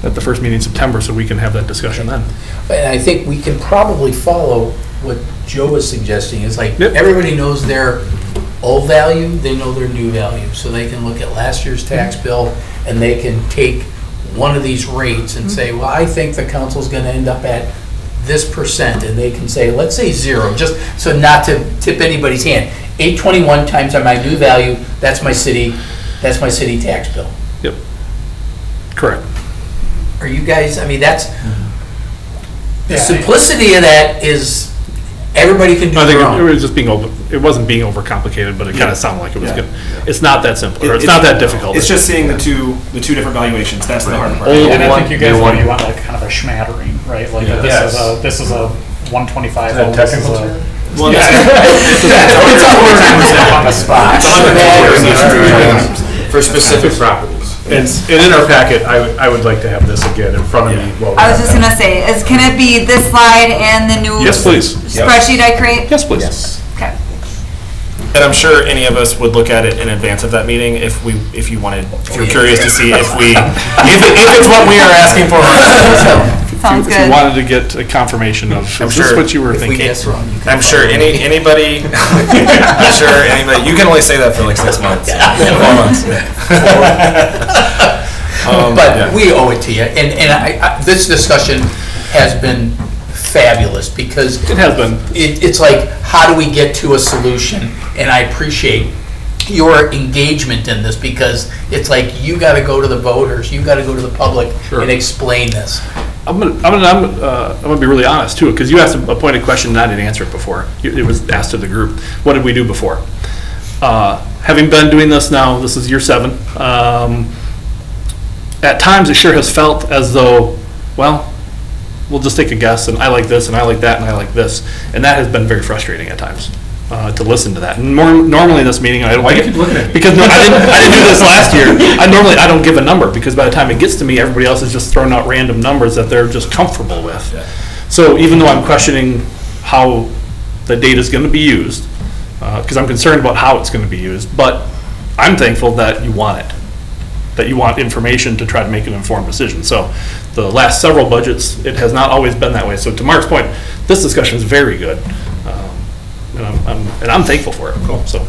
at the first meeting in September, so we can have that discussion then. and I think we can probably follow what Joe was suggesting, is like, Yep. everybody knows their old value, they know their new value, so they can look at last year's tax bill, and they can take one of these rates and say, well, I think the council's gonna end up at this percent, and they can say, let's say 0, just so not to tip anybody's hand. 821 times on my new value, that's my city tax bill. Yep. Correct. Are you guys, I mean, that's, the simplicity of that is, everybody can do I think their it own. was just being it wasn't being overcomplicated, but it kind of sounded like it was good. It's not that simple, or it's not that difficult. It's just seeing the two different valuations. That's the hard part. And I think you guys want like kind of a schmattering, right? Like this is a 125. that this is technical a- term? Well, on the spot. For specific properties. And in our packet, I would like to have this again in front of me. while we I was have just that. gonna say, can it be this slide and the new Yes, please. spreadsheet I create? Yes, please. Okay. And I'm sure any of us would look at it in advance of that meeting if you're curious to see if it's what we are asking for. Sounds If you good. wanted to get a confirmation of, is this what you were If we thinking? guess wrong, you can I'm sure follow me. anybody, you can only say that for like 6 months. 4 months. But we owe it to you, and this discussion has been fabulous, because It has been. it's like, how do we get to a solution? And I appreciate your engagement in this, because it's like, you gotta go to the voters, you gotta go to the public Sure. and explain this. I'm gonna be really honest too, because you asked a pointed question and I didn't answer it before. It was asked to the group. What did we do before? Having been doing this now, this is year 7. At times, it sure has felt as though, well, we'll just take a guess, and I like this, and I like that, and I like this, and that has been very frustrating at times. To listen to that. And normally in this meeting, I don't. Why do you keep looking at me? Because no, I didn't do this last year. I don't give a number, because by the time it gets to me, everybody else is just throwing out random numbers that they're just comfortable with. So even though I'm questioning how the data is going to be used, because I'm concerned about how it's going to be used, but I'm thankful that you want it, that you want information to try to make an informed decision. So the last several budgets, it has not always been that way. So to Mark's point, this discussion is very good. And I'm thankful for it. Cool. So,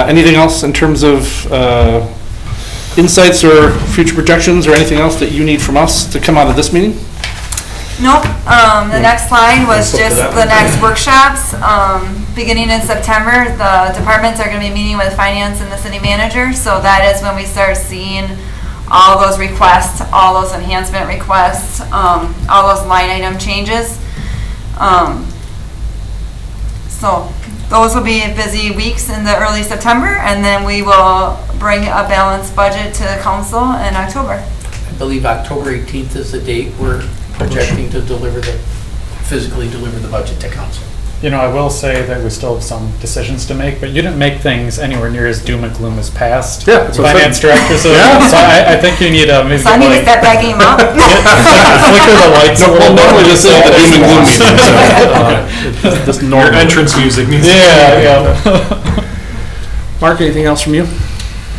anything else in terms of insights or future projections or anything else that you need from us to come out of this meeting? Nope, the next slide was just the next workshops. Beginning in September, the departments are gonna be meeting with finance and the city manager, so that is when we start seeing all those requests, all those enhancement requests, all those line item changes. So those will be busy weeks in the early September, and then we will bring a balanced budget to the council in October. I believe October 18th is the date we're projecting to physically deliver the budget to council. You know, I will say that we still have some decisions to make, but you didn't make things anywhere near as doom and gloom as past. Yeah, that's what I'm finance saying. director. So, so I think you need to maybe So I need to step that game up. flicker the lights a little Normally bit. this is the doom and gloom meeting. This normal Entrance music needs to be. Yeah. Mark, anything else from you? No,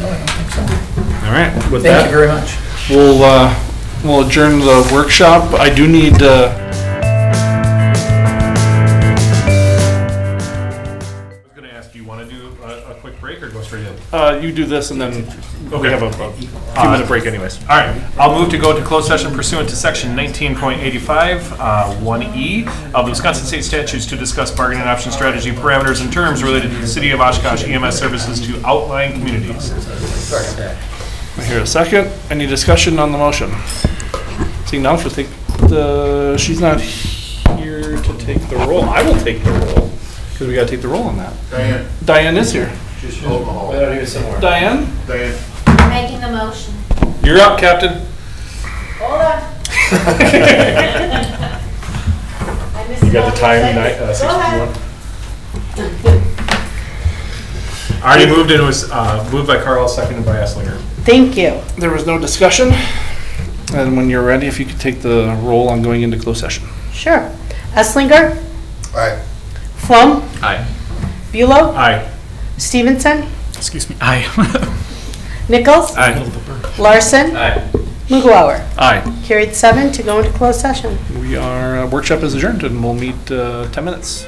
I don't think so. All right. With Thank that, you very much. we'll adjourn the workshop. I do need. I was going to ask, do you want to do a quick break or go works for you. You do this and then we Okay. have a few minute break anyways. All right, I'll move to go to closed session pursuant to section 19.85, 1E of the Wisconsin State Statutes to discuss bargaining option strategy, parameters, and terms related to the City of Oshkosh EMS services to outlying communities. I hear a second. Any discussion on the motion? Seeing none, she'll take she's not here to take the roll. I will take the roll, because we gotta take the roll on that. Diane, Diane is here. just alcohol. Right out here somewhere. Diane, Diane, Making the motion. you're up, Captain. Hold on. You got the time, 6:51? Already moved and it was moved by Carl, seconded by Esslinger. Thank you. There was no discussion. And when you're ready, if you could take the roll on going into closed session. Sure. Esslinger, Aye. Flum, Aye. Bulow, Aye. Stevenson, Excuse me. Aye. Nichols, Aye. Larson, Aye. Mughawar. Aye. Carried 7 to go into closed session. Workshop is adjourned and we'll meet 10 minutes.